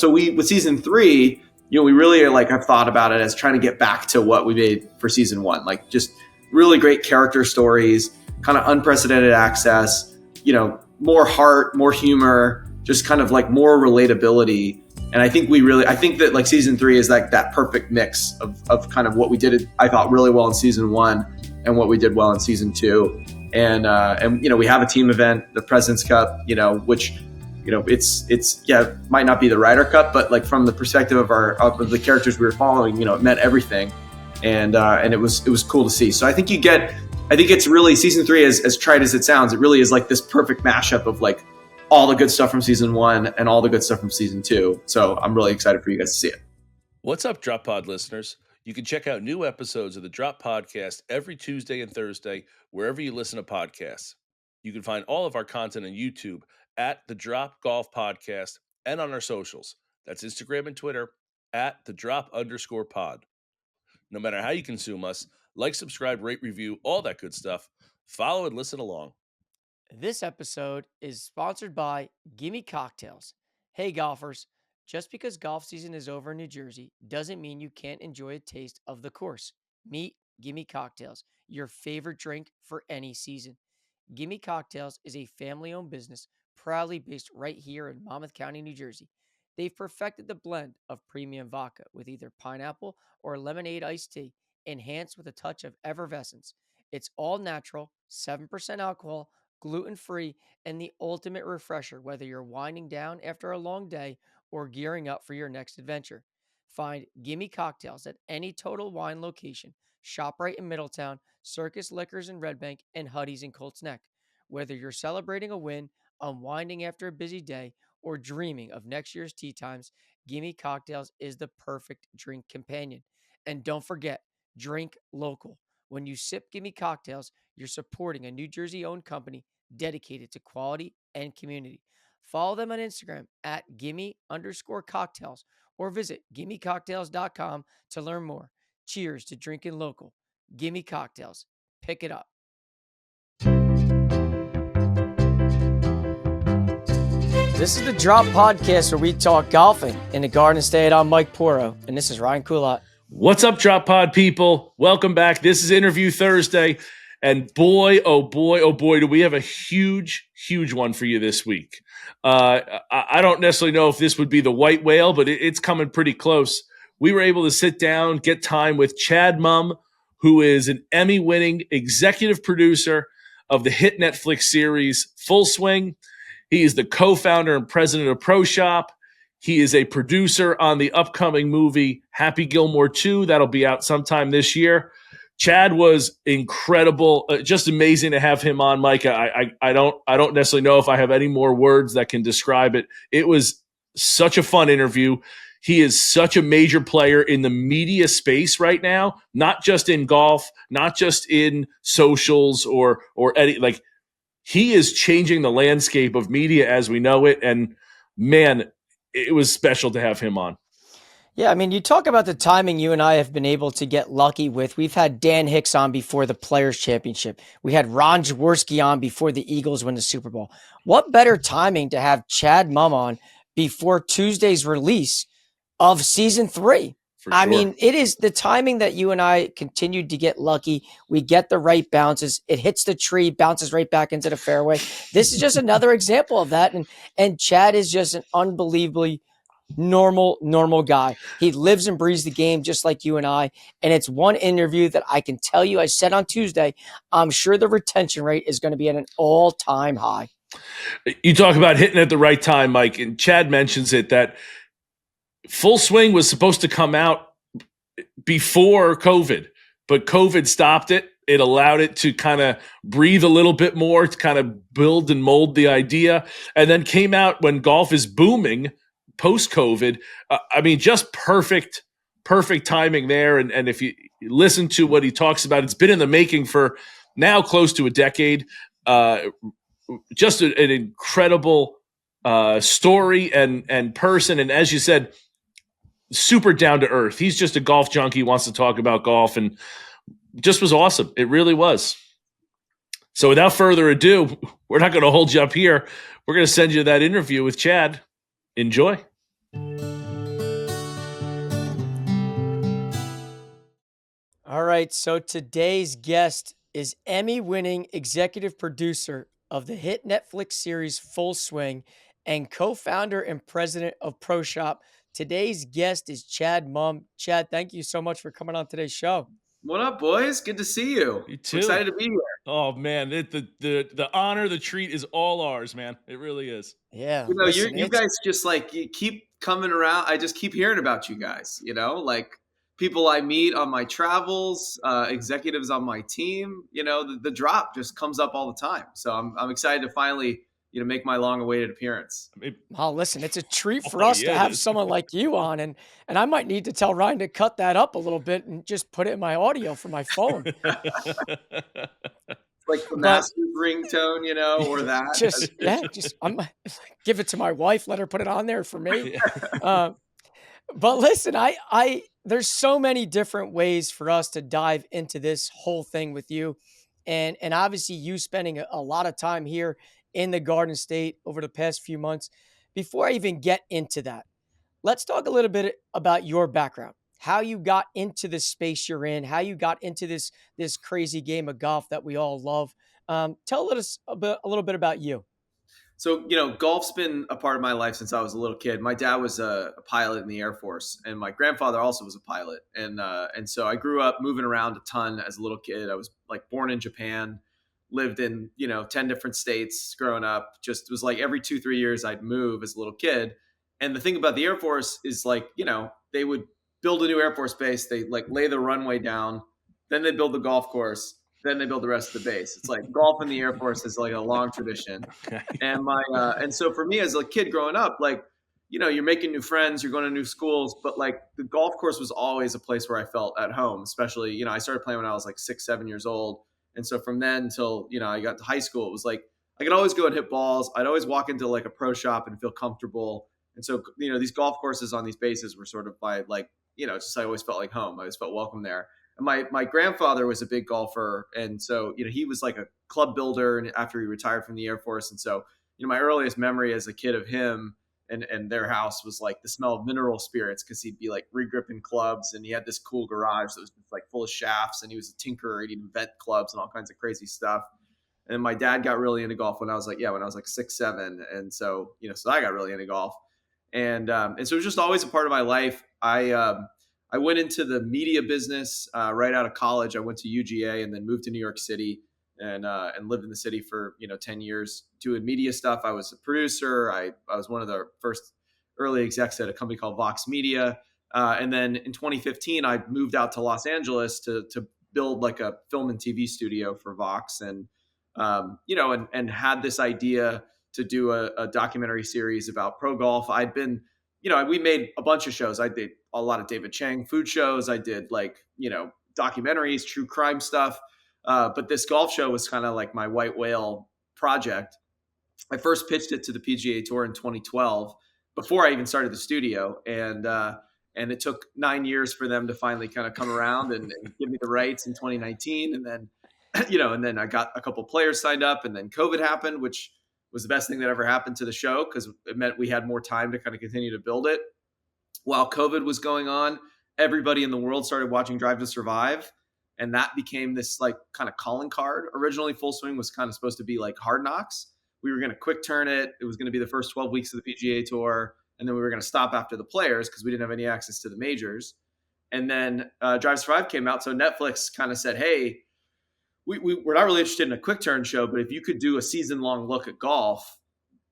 we with season 3, we really have thought about it as trying to get back to what we made for season 1, like just really great character stories, kind of unprecedented access, more heart, more humor, just kind of like more relatability. And I think that like season 3 is like that perfect mix of kind of what we did, I thought, really well in season 1 and what we did well in season 2. And we have a team event, the President's Cup, which, it might not be the Ryder Cup, but like from the perspective of the characters we were following, it meant everything. And it was cool to see. So I think it's really season 3, as trite as it sounds, it really is like this perfect mashup of like all the good stuff from season 1 and all the good stuff from season 2. So I'm really excited for you guys to see it. What's up, Drop Pod listeners? You can check out new episodes of the Drop Podcast every Tuesday and Thursday, wherever you listen to podcasts. You can find all of our content on YouTube at the Drop Golf Podcast and on our socials. That's Instagram and Twitter at the Drop_pod. No matter how you consume us, like, subscribe, rate, review, all that good stuff. Follow and listen along. This episode is sponsored by Gimme Cocktails. Hey golfers, just because golf season is over in New Jersey doesn't mean you can't enjoy a taste of the course. Meet Gimme Cocktails, your favorite drink for any season. Gimme Cocktails is a family-owned business proudly based right here in Monmouth County, New Jersey. They've perfected the blend of premium vodka with either pineapple or lemonade iced tea, enhanced with a touch of effervescence. It's all natural, 7% alcohol, gluten-free, and the ultimate refresher, whether you're winding down after a long day or gearing up for your next adventure. Find Gimme Cocktails at any Total Wine location, ShopRite in Middletown, Circus Liquors in Red Bank, and Huddy's in Colts Neck. Whether you're celebrating a win, unwinding after a busy day, or dreaming of next year's tee times, Gimme Cocktails is the perfect drink companion. And don't forget, drink local. When you sip Gimme Cocktails, you're supporting a New Jersey-owned company dedicated to quality and community. Follow them on Instagram at gimme_cocktails or visit gimmecocktails.com to learn more. Cheers to drinking local. Gimme Cocktails. Pick it up. This is the Drop Podcast where we talk golfing in the Garden State. I'm Mike Poro, and this is Ryan Coulott. What's up, Drop Pod people? Welcome back. This is Interview Thursday. And boy, oh boy, do we have a huge one for you this week. I don't necessarily know if this would be the white whale, but it's coming pretty close. We were able to sit down, get time with Chad Mumm, who is an Emmy-winning executive producer of the hit Netflix series Full Swing. He is the co-founder and president of Pro Shop. He is a producer on the upcoming movie Happy Gilmore 2. That'll be out sometime this year. Chad was incredible, just amazing to have him on, Mike. I don't necessarily know if I have any more words that can describe it. It was such a fun interview. He is such a major player in the media space right now, not just in golf, not just in socials or any, like, he is changing the landscape of media as we know it. And man, it was special to have him on. Yeah, I mean, you talk about the timing you and I have been able to get lucky with. We've had Dan Hicks on before the Players' Championship. We had Ron Jaworski on before the Eagles win the Super Bowl. What better timing to have Chad Mumm on before Tuesday's release of season 3? I mean, it is the timing that you and I continued to get lucky. We get the right bounces. It hits the tree, bounces right back into the fairway. This is just another example of that. And Chad is just an unbelievably normal guy. He lives and breathes the game just like you and I. And it's one interview that I can tell you, I said on Tuesday, I'm sure the retention rate is going to be at an all-time high. You talk about hitting at the right time, Mike, and Chad mentions it, that Full Swing was supposed to come out before COVID, but COVID stopped it. It allowed it to kind of breathe a little bit more, to kind of build and mold the idea, and then came out when golf is booming post-COVID. I mean, just perfect timing there. And if you listen to what he talks about, it's been in the making for now close to a decade. Just an incredible story and person. And as you said, super down to earth. He's just a golf junkie, wants to talk about golf, and just was awesome. It really was. So without further ado, we're not going to hold you up here. We're going to send you that interview with Chad. Enjoy. All right. So today's guest is Emmy-winning executive producer of the hit Netflix series Full Swing and co-founder and president of Pro Shop. Today's guest is Chad Mumm. Chad, thank you so much for coming on today's show. What up, boys? Good to see you. You I'm too. excited to be here. Oh man, the honor, the treat is all ours, man. It really is. Yeah, You know, listen, you it's guys just like you keep coming around. I just keep hearing about you guys. Like people I meet on my travels, executives on my team. The drop just comes up all the time. So I'm excited to finally make my long-awaited appearance. I mean, listen, it's a treat for oh us to yeah, it have is. someone like you on, and I might need to tell Ryan to cut that up a little bit and just put it in my audio for my phone. Like the But master's ringtone, or that. just I'm give it to my wife, let her put it on there for me. Yeah. Um, but listen, I there's so many different ways for us to dive into this whole thing with you, and obviously you spending a lot of time here in the Garden State over the past few months. Before I even get into that, let's talk a little bit about your background, how you got into the space you're in, how you got into this crazy game of golf that we all love. Tell us a little bit about you. So, golf's been a part of my life since I was a little kid. My dad was a pilot in the Air Force, and my grandfather also was a pilot. And so I grew up moving around a ton as a little kid. I was like born in Japan, lived in 10 different states growing up. Just was like every 2-3 years I'd move as a little kid. And the thing about the Air Force is like they would build a new Air Force base. They like lay the runway down, then they build the golf course, then they build the rest of the base. It's like golf in the Air Force is like a long tradition. Okay. And so for me as a kid growing up, like, you're making new friends, you're going to new schools, but like the golf course was always a place where I felt at home, especially, I started playing when I was like 6-7 years old. And so from then until, I got to high school, it was like, I could always go and hit balls. I'd always walk into like a pro shop and feel comfortable. And so, these golf courses on these bases were sort of by like, just I always felt like home. I always felt welcome there. And my grandfather was a big golfer. And so, he was like a club builder and after he retired from the Air Force. And so, my earliest memory as a kid of him and their house was like the smell of mineral spirits because he'd be like regripping clubs and he had this cool garage that was just like full of shafts and he was a tinkerer. He'd invent clubs and all kinds of crazy stuff. And my dad got really into golf when I was like 6-7. And so, so I got really into golf. And so it was just always a part of my life. I went into the media business right out of college. I went to UGA and then moved to New York City and lived in the city for 10 years doing media stuff. I was a producer. I was one of the first early execs at a company called Vox Media. And then in 2015, I moved out to Los Angeles to build like a film and TV studio for Vox, and and had this idea to do a documentary series about pro golf. I'd been, we made a bunch of shows. I did a lot of David Chang food shows. I did like, documentaries, true crime stuff. But this golf show was kind of like my white whale project. I first pitched it to the PGA Tour in 2012 before I even started the studio. And it took 9 years for them to finally kind of come around and give me the rights in 2019. And then, and then I got a couple players signed up and then COVID happened, which was the best thing that ever happened to the show because it meant we had more time to kind of continue to build it. While COVID was going on, everybody in the world started watching Drive to Survive. And that became this like kind of calling card. Originally, Full Swing was kind of supposed to be like Hard Knocks. We were going to quick turn it. It was going to be the first 12 weeks of the PGA Tour. And then we were going to stop after the players because we didn't have any access to the majors. And then Drive to Survive came out. So Netflix kind of said, hey, we're not really interested in a quick turn show, but if you could do a season-long look at golf,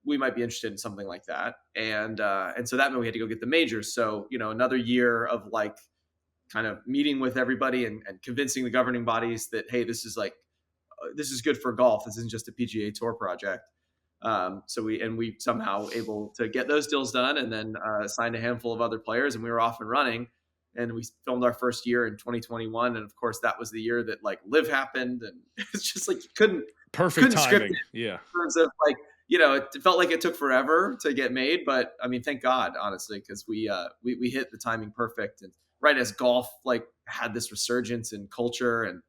we might be interested in something like that. And so that meant we had to go get the majors. So, another year of like kind of meeting with everybody and convincing the governing bodies that, hey, this is good for golf. This isn't just a PGA Tour project. So we somehow able to get those deals done and then signed a handful of other players and we were off and running. And we filmed our first year in 2021. And of course, that was the year that like Live happened. And it's just like you couldn't Perfect timing. script it Yeah. in terms of like, it felt like it took forever to get made. But I mean, thank God, honestly, because we hit the timing perfect. And right as golf like had this resurgence in culture. And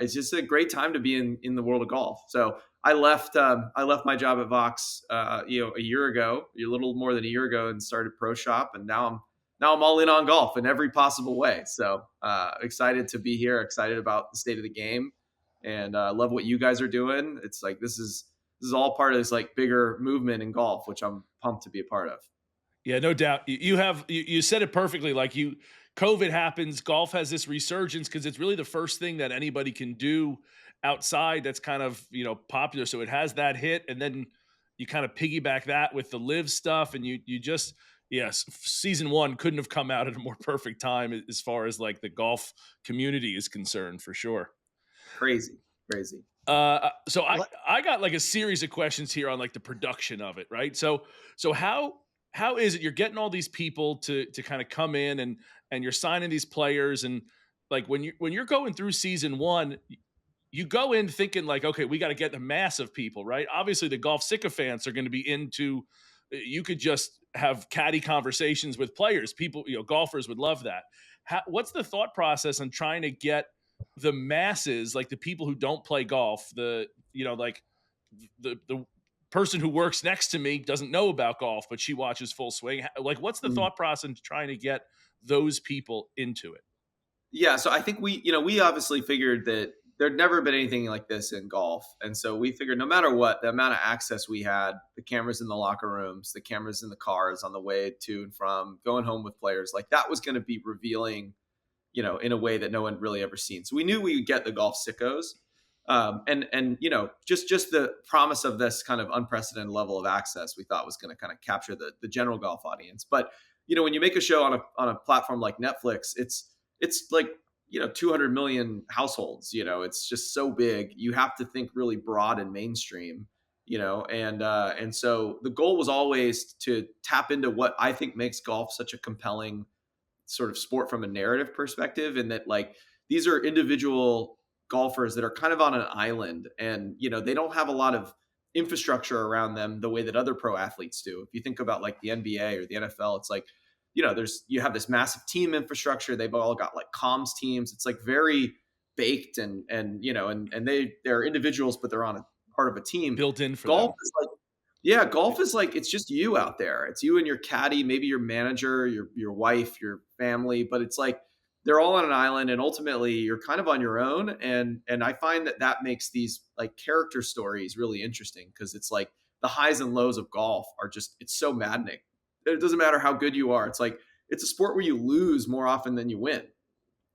it's just a great time to be in the world of golf. So I left my job at Vox, a year ago, a little more than a year ago, and started Pro Shop. And now I'm now I'm all in on golf in every possible way. So excited to be here, excited about the state of the game, and love what you guys are doing. It's like this is all part of this like bigger movement in golf, which I'm pumped to be a part of. Yeah, no doubt. You said it perfectly. Like COVID happens, golf has this resurgence because it's really the first thing that anybody can do outside that's kind of popular. So it has that hit, and then you kind of piggyback that with the live stuff, and you just yes, season one couldn't have come out at a more perfect time as far as like the golf community is concerned, for sure. Crazy, crazy. So I got like a series of questions here on like the production of it, right? So how is it you're getting all these people to kind of come in and you're signing these players, and like when you're going through season one, you go in thinking like, okay, we got to get the mass of people, right? Obviously the golf sycophants are going to be into, you could just have catty conversations with players. People, golfers would love that. What's the thought process on trying to get the masses, like the people who don't play golf, like the person who works next to me doesn't know about golf, but she watches Full Swing. Like, what's the thought process in trying to get those people into it? Yeah, so I think we obviously figured that there'd never been anything like this in golf. And so we figured no matter what, the amount of access we had, the cameras in the locker rooms, the cameras in the cars on the way to and from, going home with players, like that was going to be revealing, in a way that no one really ever seen. So we knew we would get the golf sickos. And just the promise of this kind of unprecedented level of access we thought was going to kind of capture the general golf audience. But when you make a show on a platform like Netflix, it's like 200 million households. It's just so big. You have to think really broad and mainstream. And so the goal was always to tap into what I think makes golf such a compelling sort of sport from a narrative perspective, and that like these are individual golfers that are kind of on an island, and they don't have a lot of infrastructure around them the way that other pro athletes do. If you think about like the NBA or the NFL, it's like you have this massive team infrastructure. They've all got like comms teams. It's like very baked, and they're individuals, but they're on a part of a team. Built in for Golf them. is like, yeah, golf is like, it's just you out there. It's you and your caddy, maybe your manager, your wife, your family, but it's like they're all on an island, and ultimately you're kind of on your own. And I find that makes these like character stories really interesting, because it's like the highs and lows of golf are just, it's so maddening. It doesn't matter how good you are. It's like it's a sport where you lose more often than you win.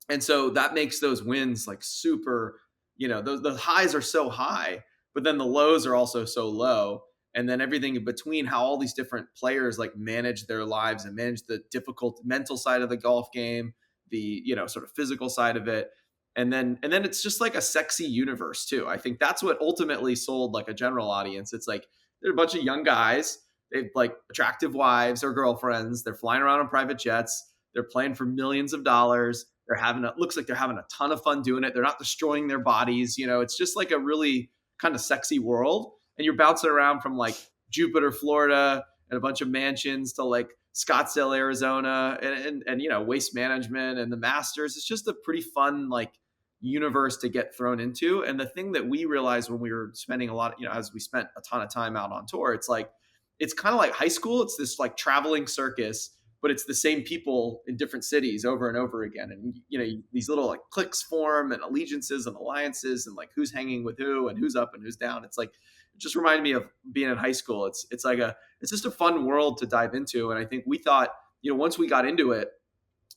And so that makes those wins like super, the highs are so high, but then the lows are also so low. And then everything in between, how all these different players like manage their lives and manage the difficult mental side of the golf game, the, sort of physical side of it. And then it's just like a sexy universe too. I think that's what ultimately sold like a general audience. It's like they're a bunch of young guys. They've like attractive wives or girlfriends. They're flying around on private jets. They're playing for millions of dollars. Looks like they're having a ton of fun doing it. They're not destroying their bodies. It's just like a really kind of sexy world. And you're bouncing around from like Jupiter, Florida, and a bunch of mansions to like Scottsdale, Arizona, and Waste Management and the Masters. It's just a pretty fun like universe to get thrown into. And the thing that we realized when we were spending a lot, as we spent a ton of time out on tour, it's like it's kind of like high school. It's this like traveling circus, but it's the same people in different cities over and over again. And these little like cliques form, and allegiances and alliances, and like who's hanging with who and who's up and who's down. It's like, it just reminded me of being in high school. It's just a fun world to dive into. And I think we thought, once we got into it,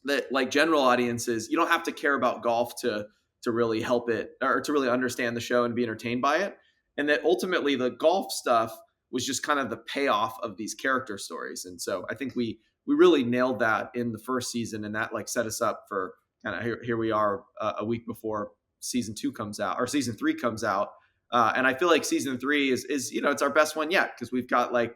that like general audiences, you don't have to care about golf to really help it, or to really understand the show and be entertained by it. And that ultimately the golf stuff was just kind of the payoff of these character stories. And so I think we really nailed that in the first season, and that like set us up for kind of here we are a week before season 2 comes out, or season 3 comes out. And I feel like season 3 is it's our best one yet, because we've got like,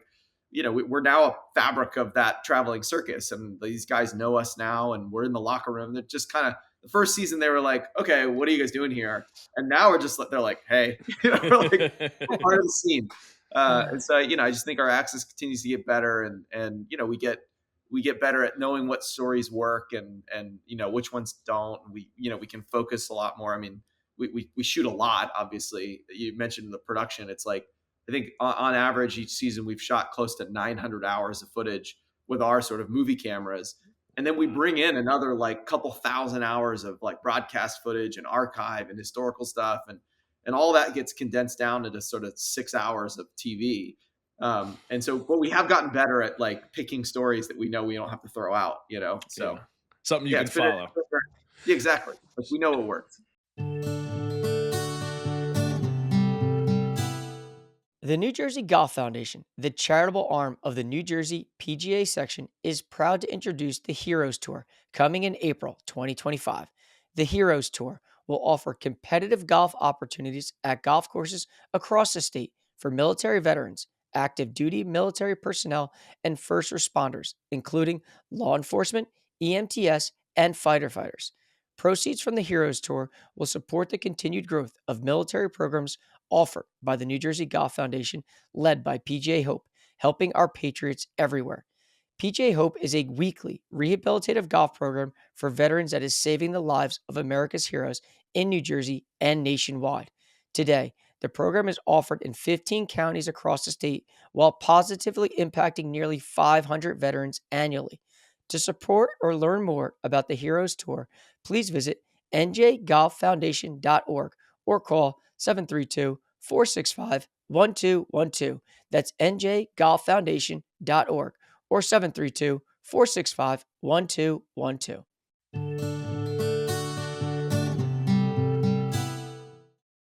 we're now a fabric of that traveling circus, and these guys know us now, and we're in the locker room. They're just kind of, the first season they were like, okay, what are you guys doing here? And now they're like, hey, we're like we're part of the scene. And so, I just think our access continues to get better, and we get better at knowing what stories work, and which ones don't. And we can focus a lot more. I mean, we shoot a lot, obviously. You mentioned the production. It's like, I think on average each season we've shot close to 900 hours of footage with our sort of movie cameras. And then we bring in another like couple thousand hours of like broadcast footage and archive and historical stuff. And all that gets condensed down into sort of 6 hours of TV. And so, but we have gotten better at like picking stories that we know we don't have to throw out, So something you yeah, can follow. Yeah, exactly. Like we know it works. The New Jersey Golf Foundation, the charitable arm of the New Jersey PGA section, is proud to introduce the Heroes Tour coming in April 2025. The Heroes Tour will offer competitive golf opportunities at golf courses across the state for military veterans, active duty military personnel, and first responders, including law enforcement, EMTS, and fighter fighters. Proceeds from the Heroes Tour will support the continued growth of military programs offered by the New Jersey Golf Foundation, led by PGA Hope, helping our patriots everywhere. PGA Hope is a weekly rehabilitative golf program for veterans that is saving the lives of America's heroes in New Jersey and nationwide. Today, the program is offered in 15 counties across the state while positively impacting nearly 500 veterans annually. To support or learn more about the Heroes Tour, please visit njgolffoundation.org or call 732-465-1212. That's njgolffoundation.org or 732-465-1212.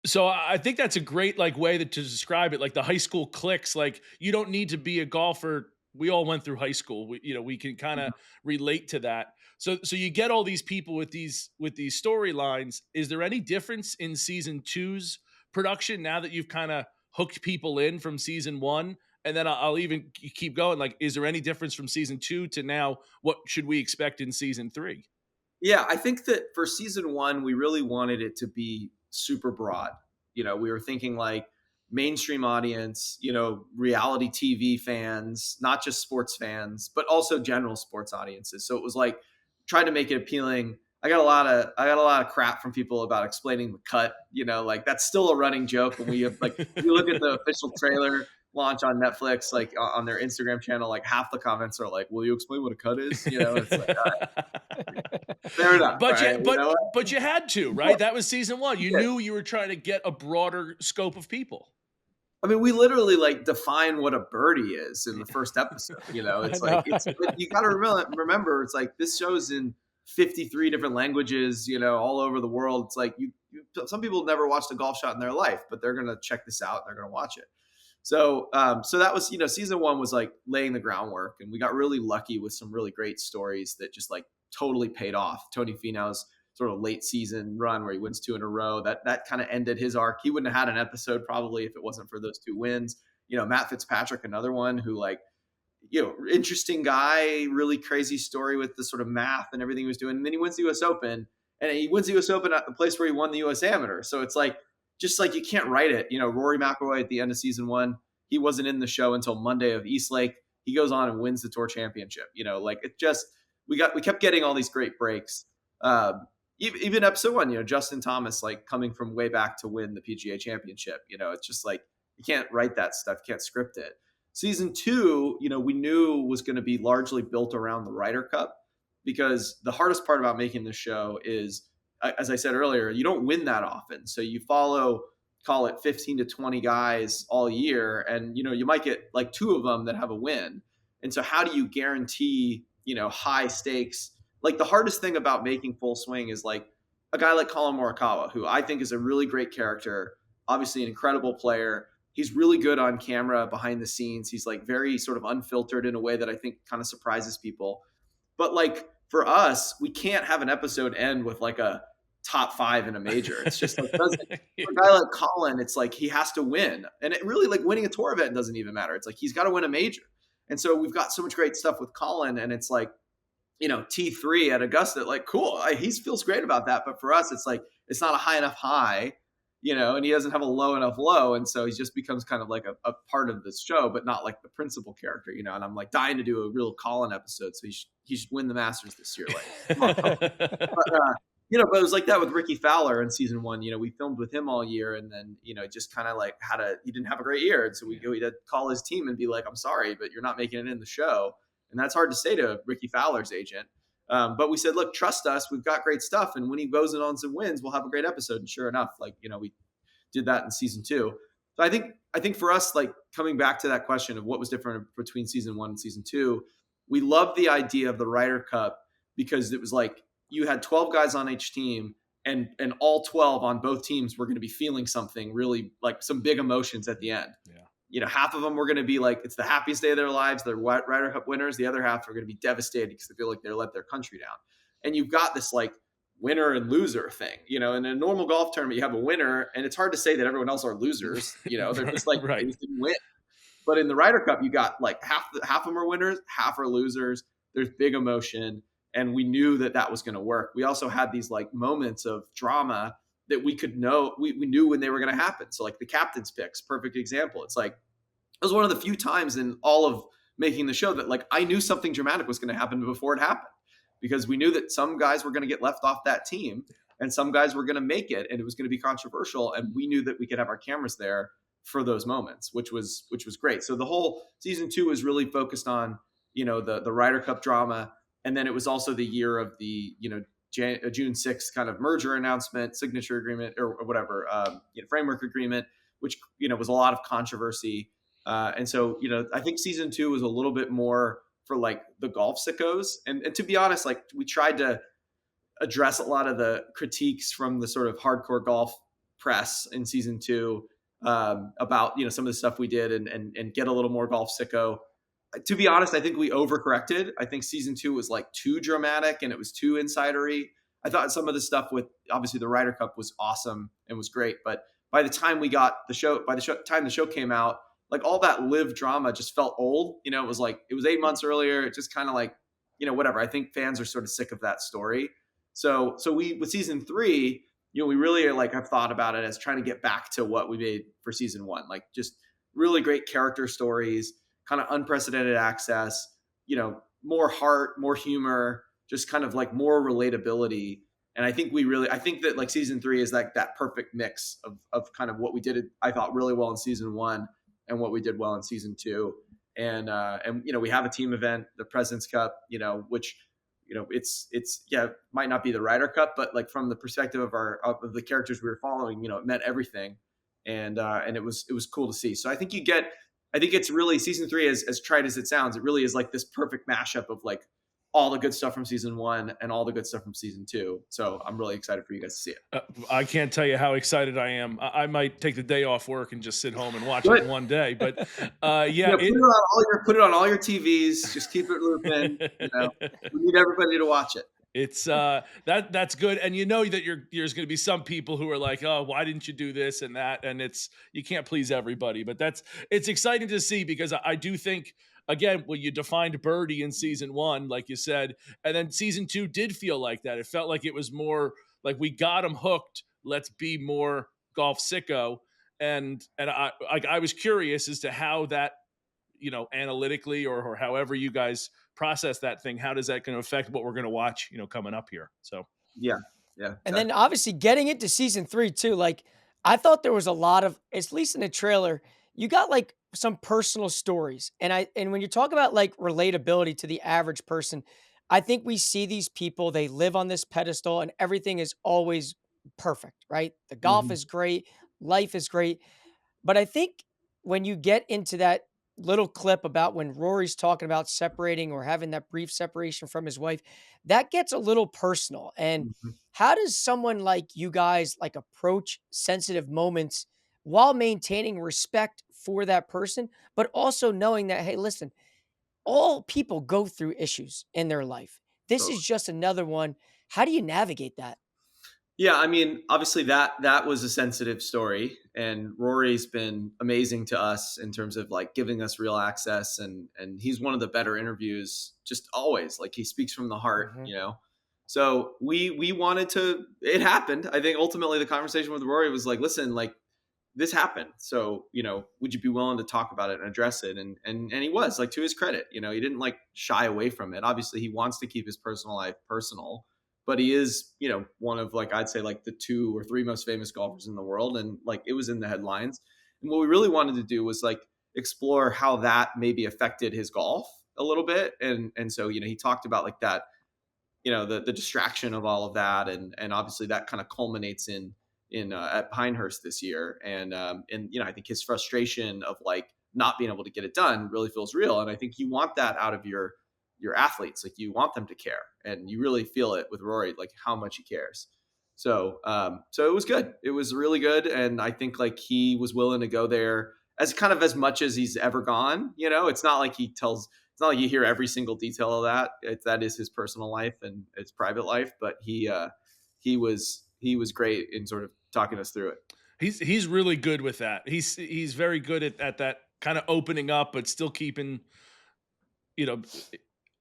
So I think that's a great like way to describe it. Like the high school cliques, like you don't need to be a golfer. We all went through high school. We can kind of relate to that. So you get all these people with these storylines. Is there any difference in season two's production now that you've kind of hooked people in from season one? And then I'll even keep going. Like, is there any difference from season two to now? What should we expect in season three? Yeah, I think that for season one, we really wanted it to be super broad. We were thinking like mainstream audience, reality TV fans, not just sports fans, but also general sports audiences. So it was like trying to make it appealing. I got a lot of crap from people about explaining the cut. Like that's still a running joke when we have like if you look at the official trailer launch on Netflix, like on their Instagram channel, like half the comments are like, "Will you explain what a cut is?" It's like, fair enough. But Right? but you had to, right? That was season one. You Yeah. knew you were trying to get a broader scope of people. I mean, we literally like define what a birdie is in the first episode. It's like but you got to remember, it's like this show's in 53 different languages. All over the world. It's like some people never watched a golf shot in their life, but they're gonna check this out. And they're gonna watch it. So that was season one was like laying the groundwork, and we got really lucky with some really great stories that just like totally paid off. Tony Finau's sort of late season run where he wins two in a row, that kind of ended his arc. He wouldn't have had an episode probably if it wasn't for those two wins. Matt Fitzpatrick, another one who like, interesting guy, really crazy story with the sort of math and everything he was doing. And then he wins the US Open, and he wins the US Open at the place where he won the US Amateur. So it's like, just like you can't write it. Rory McIlroy at the end of season one, he wasn't in the show until Monday of Eastlake. He goes on and wins the tour championship. Like it just, we kept getting all these great breaks. Even episode one, Justin Thomas, like coming from way back to win the PGA championship. It's just like, you can't write that stuff. You can't script it. Season two, we knew was going to be largely built around the Ryder Cup, because the hardest part about making this show is, as I said earlier, you don't win that often. So you follow, call it 15 to 20 guys all year. And, you might get like two of them that have a win. And so how do you guarantee, high stakes? Like the hardest thing about making Full Swing is like a guy like Colin Morikawa, who I think is a really great character, obviously an incredible player. He's really good on camera behind the scenes. He's like very sort of unfiltered in a way that I think kind of surprises people. But like for us, we can't have an episode end with like a top five in a major. It's just like, for a guy like Colin, it's like he has to win. And it really, like, winning a tour event doesn't even matter. It's like he's got to win a major. And so we've got so much great stuff with Colin, and it's like, T3 at Augusta, like, cool. He feels great about that. But for us, it's like, it's not a high enough high, and he doesn't have a low enough low. And so he just becomes kind of like a part of this show, but not like the principal character, and I'm like dying to do a real Colin episode. So he should win the Masters this year. Like, come on, Colin. But it was like that with Ricky Fowler in season one. We filmed with him all year, and then, just kind of like he didn't have a great year. And so we had to call his team and be like, I'm sorry, but you're not making it in the show. And that's hard to say to Ricky Fowler's agent. But we said, look, trust us. We've got great stuff. And when he goes in on some wins, we'll have a great episode. And sure enough, we did that in season 2. So I think for us, like coming back to that question of what was different between season 1 and season 2, we loved the idea of the Ryder Cup because it was like you had 12 guys on each team, and all 12 on both teams were going to be feeling something really, like some big emotions at the end. Yeah. Half of them were going to be like, it's the happiest day of their lives. They're Ryder Cup winners. The other half are going to be devastated because they feel like they let their country down. And you've got this like winner and loser thing, in a normal golf tournament, you have a winner, and it's hard to say that everyone else are losers. They're just like, Right. They just didn't win. But in the Ryder Cup, you got like half of them are winners, half are losers. There's big emotion, and we knew that was going to work. We also had these like moments of drama that we could know, we knew when they were going to happen. So like the captain's picks, perfect example. It's like, it was one of the few times in all of making the show that like I knew something dramatic was going to happen before it happened, because we knew that some guys were going to get left off that team and some guys were going to make it, and it was going to be controversial, and we knew that we could have our cameras there for those moments, which was great. So the whole season 2 was really focused on the Ryder Cup drama, and then it was also the year of the June 6th kind of merger announcement, signature agreement, or whatever, framework agreement, which was a lot of controversy. And so, I think season 2 was a little bit more for like the golf sickos. And to be honest, like we tried to address a lot of the critiques from the sort of hardcore golf press in season 2 about, some of the stuff we did, and get a little more golf sicko. To be honest, I think we overcorrected. I think season 2 was like too dramatic and it was too insidery. I thought some of the stuff with obviously the Ryder Cup was awesome and was great, but by the time we got the show, time the show came out, like all that live drama just felt old. It was like, it was 8 months earlier. It just kind of like, whatever. I think fans are sort of sick of that story. So we, with season 3, we really like have thought about it as trying to get back to what we made for season 1, like just really great character stories, kind of unprecedented access, more heart, more humor, just kind of like more relatability. And I think that like season 3 is like that perfect mix of kind of what we did, I thought really well in season 1 and what we did well in season 2. And we have a team event, the President's Cup, which, it's might not be the Ryder Cup, but like from the perspective of the characters we were following, it meant everything. And it was cool to see. So I think it's really season 3, as trite as it sounds, it really is like this perfect mashup of like all the good stuff from season 1 and all the good stuff from season 2. So I'm really excited for you guys to see it. I can't tell you how excited I am. I might take the day off work and just sit home and watch it in one day. But put it on all your TVs. Just keep it looping. We need everybody to watch it. It's that's good, and that there's going to be some people who are like, oh, why didn't you do this and that, and you can't please everybody, but it's exciting to see, because I do think, again, well, you defined birdie in season 1, like you said, and then season 2 did feel like that. It felt like it was more like we got them hooked. Let's be more golf sicko, and I was curious as to how that, analytically or however you guys process that thing, how does that going to affect what we're going to watch, coming up here? So yeah. And then obviously getting into season 3 too, like I thought there was a lot of, at least in the trailer, you got like some personal stories. And when you talk about like relatability to the average person, I think we see these people, they live on this pedestal and everything is always perfect, right? The golf is great, life is great. But I think when you get into that little clip about when Rory's talking about separating or having that brief separation from his wife, that gets a little personal. And how does someone like you guys like approach sensitive moments while maintaining respect for that person, but also knowing that, hey, listen, all people go through issues in their life. This is just another one. How do you navigate that? Yeah, I mean, obviously that was a sensitive story, and Rory's been amazing to us in terms of like giving us real access, and he's one of the better interviews, just always, like he speaks from the heart, So we wanted to. It happened. I think ultimately the conversation with Rory was like, listen, like this happened, so would you be willing to talk about it and address it? And he was, like, to his credit, he didn't like shy away from it. Obviously, he wants to keep his personal life personal. But he is, one of, like, I'd say like the 2 or 3 most famous golfers in the world. And like, it was in the headlines. And what we really wanted to do was like explore how that maybe affected his golf a little bit. And so, he talked about like that the distraction of all of that, and obviously that kind of culminates in at Pinehurst this year, and I think his frustration of like not being able to get it done really feels real, and I think you want that out of your athletes. Like you want them to care, and you really feel it with Rory, like how much he cares. So it was good. It was really good, and I think like he was willing to go there as kind of as much as he's ever gone. It's not like he tells. It's not like you hear every single detail of that. That is his personal life and his private life, but he was great in sort of talking us through it. He's really good with that. He's very good at that kind of opening up, but still keeping, you know,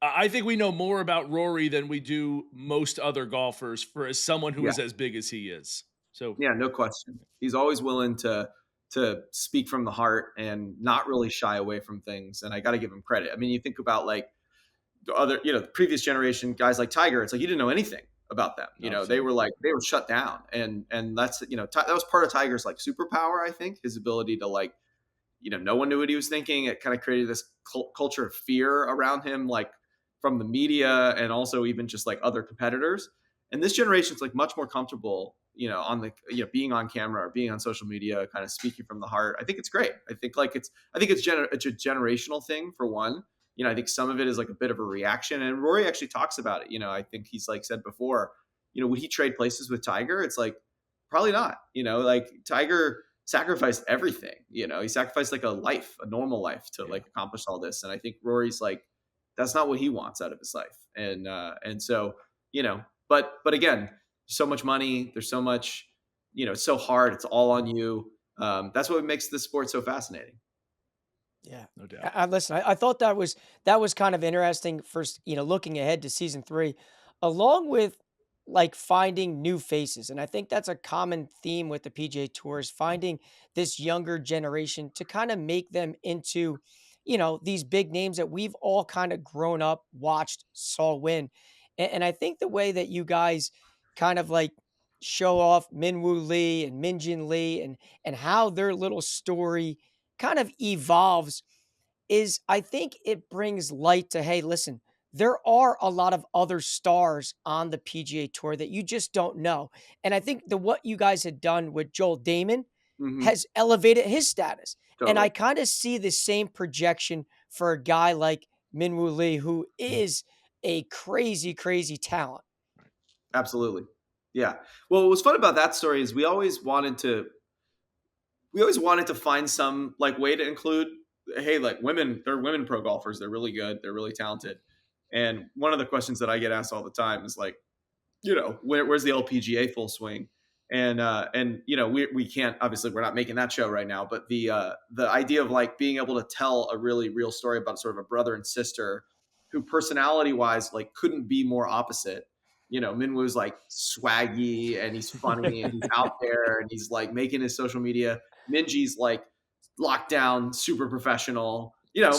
I think we know more about Rory than we do most other golfers for as someone who Yeah, is as big as he is. So yeah, no question. He's always willing to speak from the heart and not really shy away from things. And I got to give him credit. I mean, you think about like the other, the previous generation guys like Tiger. It's like you didn't know anything about them. no, They same. were like they were shut down, and that's that was part of Tiger's like superpower. I think his ability to like no one knew what he was thinking. It kind of created this culture of fear around him, like from the media and also even just like other competitors. And this generation's like much more comfortable, on the, being on camera or being on social media, kind of speaking from the heart. I think it's great. I think it's a generational thing for one. I think some of it is like a bit of a reaction. And Rory actually talks about it. I think he's like said before, would he trade places with Tiger? It's like, probably not, like Tiger sacrificed everything. He sacrificed like a normal life to like accomplish all this. And I think Rory's like, that's not what he wants out of his life. And so, but again, so much money, there's so much, it's so hard. It's all on you. That's what makes this sport so fascinating. Yeah, No doubt. listen. I thought that was kind of interesting. First, looking ahead to season three, along with like finding new faces, and I think that's a common theme with the PGA Tour is finding this younger generation to kind of make them into, these big names that we've all kind of grown up, watched, saw win, and I think the way that you guys kind of like show off Minwoo Lee and Minjin Lee and how their little story kind of evolves is I think it brings light to, hey, listen, there are a lot of other stars on the PGA Tour that you just don't know. And I think what you guys had done with Joel Damon Hmm. has elevated his status. And Totally. I kind of see the same projection for a guy like Minwoo Lee, who is a crazy, crazy talent. Absolutely. Yeah. Well, what was fun about that story is we always wanted to find some like way to include, hey, like women, they're women pro golfers, they're really good, they're really talented. And one of the questions that I get asked all the time is like, where's the LPGA full swing? And we can't, obviously we're not making that show right now, but the idea of like being able to tell a really real story about sort of a brother and sister who personality wise like couldn't be more opposite. Minwoo's like swaggy and he's funny and he's out there and he's like making his social media. Minji's like locked down, super professional.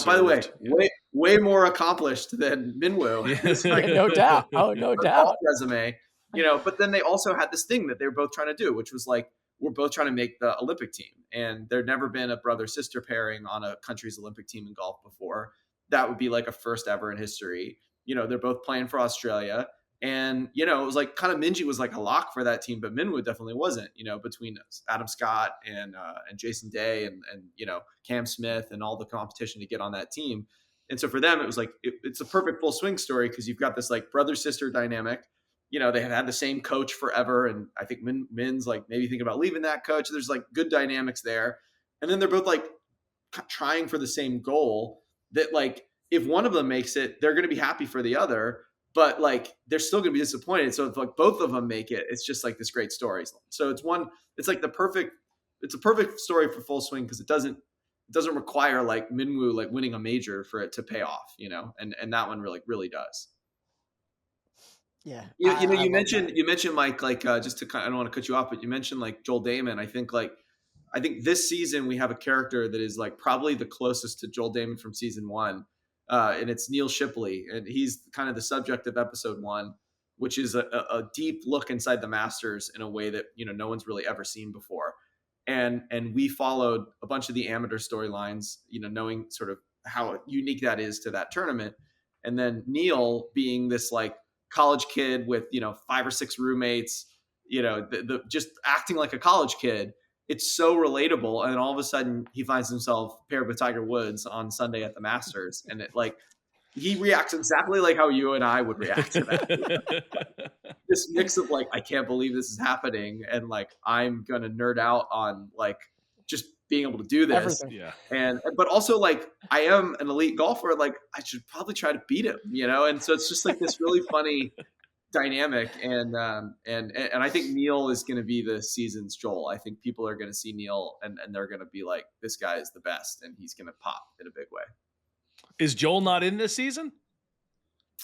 By the way, Reserved, yeah. way more accomplished than Minwoo. It's like No doubt. Oh, no a golf doubt. resume, but then they also had this thing that they were both trying to do, which was like, we're both trying to make the Olympic team. And there'd never been a brother sister pairing on a country's Olympic team in golf before. That would be like a first ever in history. They're both playing for Australia. And, it was like kind of Minji was like a lock for that team, but Minwoo definitely wasn't, between Adam Scott and Jason Day and Cam Smith and all the competition to get on that team. And so for them, it was like, it's a perfect full swing story because you've got this like brother sister dynamic. They have had the same coach forever. And I think Min's like maybe think about leaving that coach. There's like good dynamics there. And then they're both like trying for the same goal that like, if one of them makes it, they're going to be happy for the other, but like, they're still going to be disappointed. So if like both of them make it, it's just like this great story. So it's like it's a perfect story for full swing because it doesn't require like Minwoo like winning a major for it to pay off, and that one really does. Yeah, I You love mentioned that. Mike, like just to kind of, I don't want to cut you off, but you mentioned like Joel Damon. I think this season we have a character that is like probably the closest to Joel Damon from season one, and it's Neil Shipley, and he's kind of the subject of episode one, which is a deep look inside the Masters in a way that no one's really ever seen before, and we followed a bunch of the amateur storylines, knowing sort of how unique that is to that tournament, and then Neil being this like college kid with, 5 or 6 roommates, the just acting like a college kid. It's so relatable. And all of a sudden he finds himself paired with Tiger Woods on Sunday at the Masters. And he reacts exactly like how you and I would react to that. This mix of I can't believe this is happening, and I'm gonna nerd out on just being able to do this. Everything. Yeah. But also I am an elite golfer. I should probably try to beat him, And so it's just this really funny dynamic. And I think Neil is going to be the season's Joel. I think people are going to see Neil and they're going to be like, this guy is the best, and he's going to pop in a big way. Is Joel not in this season?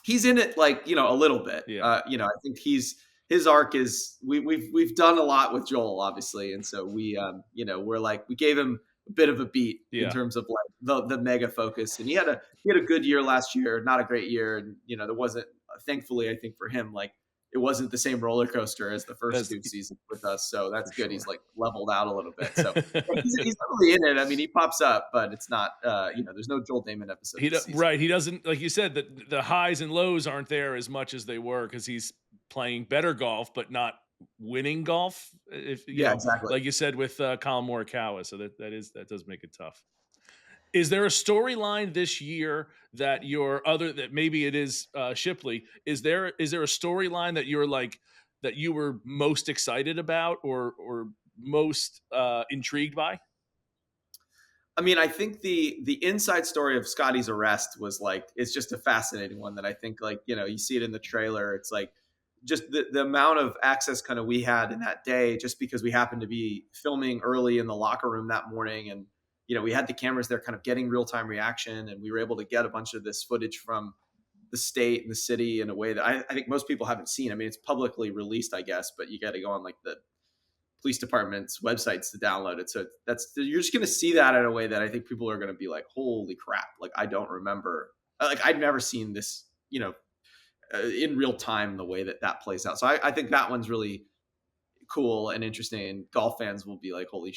He's in it a little bit. Yeah. I think his arc is we've done a lot with Joel, obviously, and so we we gave him a bit of a beat in terms of the mega focus. And he had a good year last year, not a great year, and there wasn't, thankfully I think for him, it wasn't the same roller coaster as the first 2 seasons with us, so that's good. Sure. He's leveled out a little bit, so he's not really in it. I mean, he pops up, but it's not there's no Joel Damon episode. Right, he doesn't, like you said, the highs and lows aren't there as much as they were, because he's playing better golf but not winning golf, if exactly, like you said with Colin Morikawa. So that does make it tough. Is there a storyline this year that that maybe it is Shipley? Is there a storyline that you're that you were most excited about or most intrigued by? I mean, I think the inside story of Scotty's arrest was it's just a fascinating one that I think you see it in the trailer. It's just the amount of access kind of we had in that day, just because we happened to be filming early in the locker room that morning. And, we had the cameras there kind of getting real-time reaction, and we were able to get a bunch of this footage from the state and the city in a way that I think most people haven't seen. I mean, it's publicly released, I guess, but you got to go on the police department's websites to download it. So you're just going to see that in a way that I think people are going to be like, holy crap. I don't remember, I'd never seen this, in real time, the way that plays out. So I think that one's really cool and interesting, and golf fans will be like, holy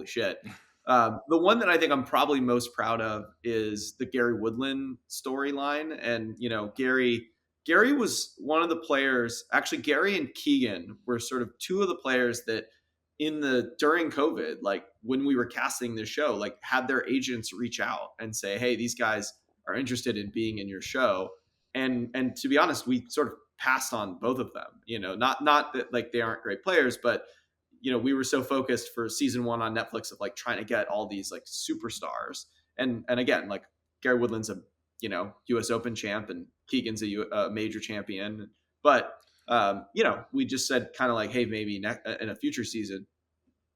shit. The one that I think I'm probably most proud of is the Gary Woodland storyline. And, Gary was one of the players. Actually, Gary and Keegan were sort of 2 of the players that during COVID, when we were casting this show, had their agents reach out and say, hey, these guys are interested in being in your show. And to be honest, we sort of passed on both of them, not that they aren't great players, but we were so focused for season 1 on Netflix of trying to get all these superstars. And again, Gary Woodland's a, US Open champ, and Keegan's a major champion. But, we just said kind of hey, maybe in a future season,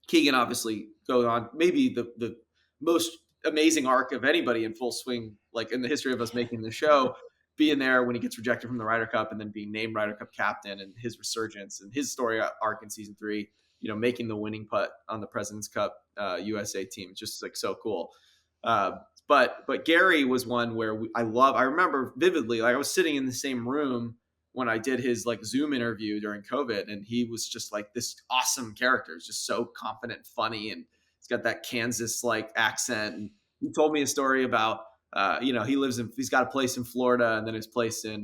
Keegan obviously goes on maybe the most amazing arc of anybody in full swing, in the history of us making the show, being there when he gets rejected from the Ryder Cup and then being named Ryder Cup captain, and his resurgence and his story arc in season 3, making the winning putt on the President's Cup USA team. It's just so cool. But Gary was one where I remember vividly, I was sitting in the same room when I did his Zoom interview during COVID, and he was just this awesome character. He's just so confident, funny, and he's got that Kansas accent. And he told me a story about he's got a place in Florida and then his place in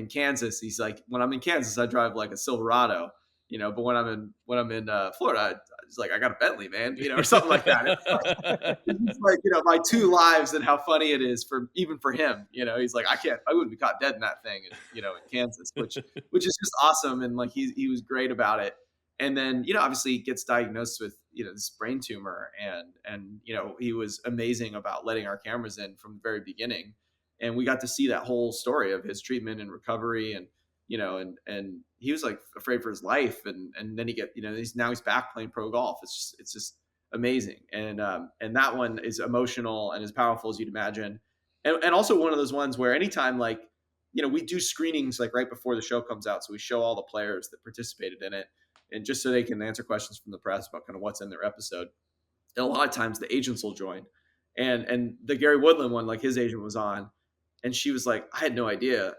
Kansas. He's when I'm in Kansas, I drive a Silverado, but when I'm in Florida, it's I got a Bentley, man, or something like that. It's my 2 lives, and how funny it is even for him. He's I wouldn't be caught dead in that thing, in Kansas, which is just awesome. And he was great about it. And then, obviously he gets diagnosed with, this brain tumor, and he was amazing about letting our cameras in from the very beginning. And we got to see that whole story of his treatment and recovery, and and he was afraid for his life, and then he's back playing pro golf. It's just amazing. And that one is emotional and as powerful as you'd imagine. And also one of those ones where anytime we do screenings right before the show comes out. So we show all the players that participated in it, and just so they can answer questions from the press about kind of what's in their episode. And a lot of times the agents will join, and the Gary Woodland one, his agent was on, and she was I had no idea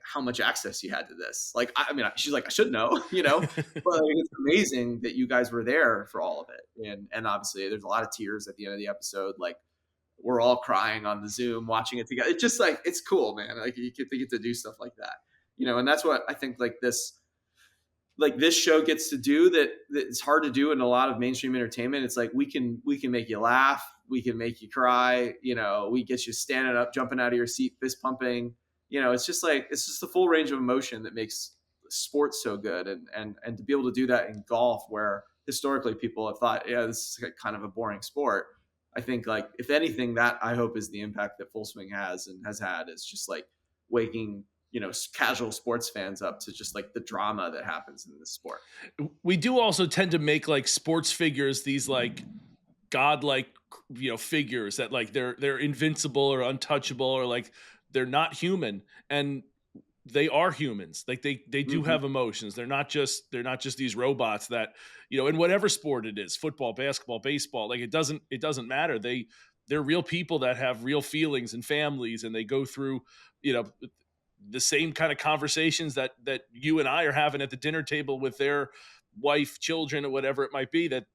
how much access you had to this. She's I should know, but it's amazing that you guys were there for all of it. And obviously there's a lot of tears at the end of the episode. We're all crying on the Zoom watching it together. It's just it's cool, man. You get to do stuff like that. and that's what I think this show gets to do that it's hard to do in a lot of mainstream entertainment. It's like we can make you laugh, we can make you cry, we get you standing up, jumping out of your seat, fist pumping. It's just the full range of emotion that makes sports so good, and to be able to do that in golf, where historically people have thought, yeah, this is kind of a boring sport. I think, like, if anything, that I hope is the impact that Full Swing has and has had, is just like waking casual sports fans up to just like the drama that happens in this sport. We do also tend to make like sports figures these like godlike figures that like they're invincible or untouchable, or like they're not human, and they are humans. Like they do Mm-hmm. have emotions. They're not just these robots that in whatever sport it is, football, basketball, baseball, like it doesn't matter. They're real people that have real feelings and families, and they go through the same kind of conversations that you and I are having at the dinner table with their wife, children, or whatever it might be, that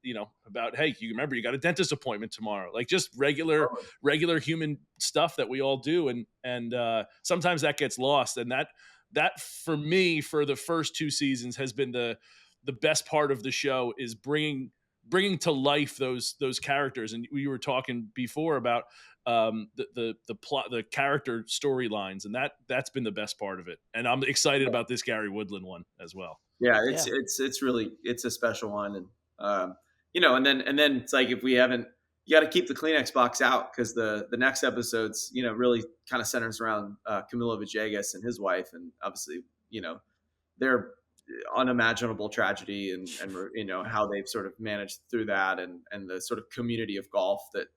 about, hey, you remember you got a dentist appointment tomorrow, like just regular human stuff that we all do, and sometimes that gets lost, and that for me, for the first 2 seasons, has been the best part of the show, is bringing to life those characters. And we were talking before about the plot, the character storylines, and that's been the best part of it. And I'm excited about this Gary Woodland one as well. Yeah, it's really, it's a special one, and and then it's like, if we haven't, you got to keep the Kleenex box out, because the next episodes really kind of centers around Camilo Villegas and his wife, and obviously their unimaginable tragedy, and how they've sort of managed through that, and the sort of community of golf that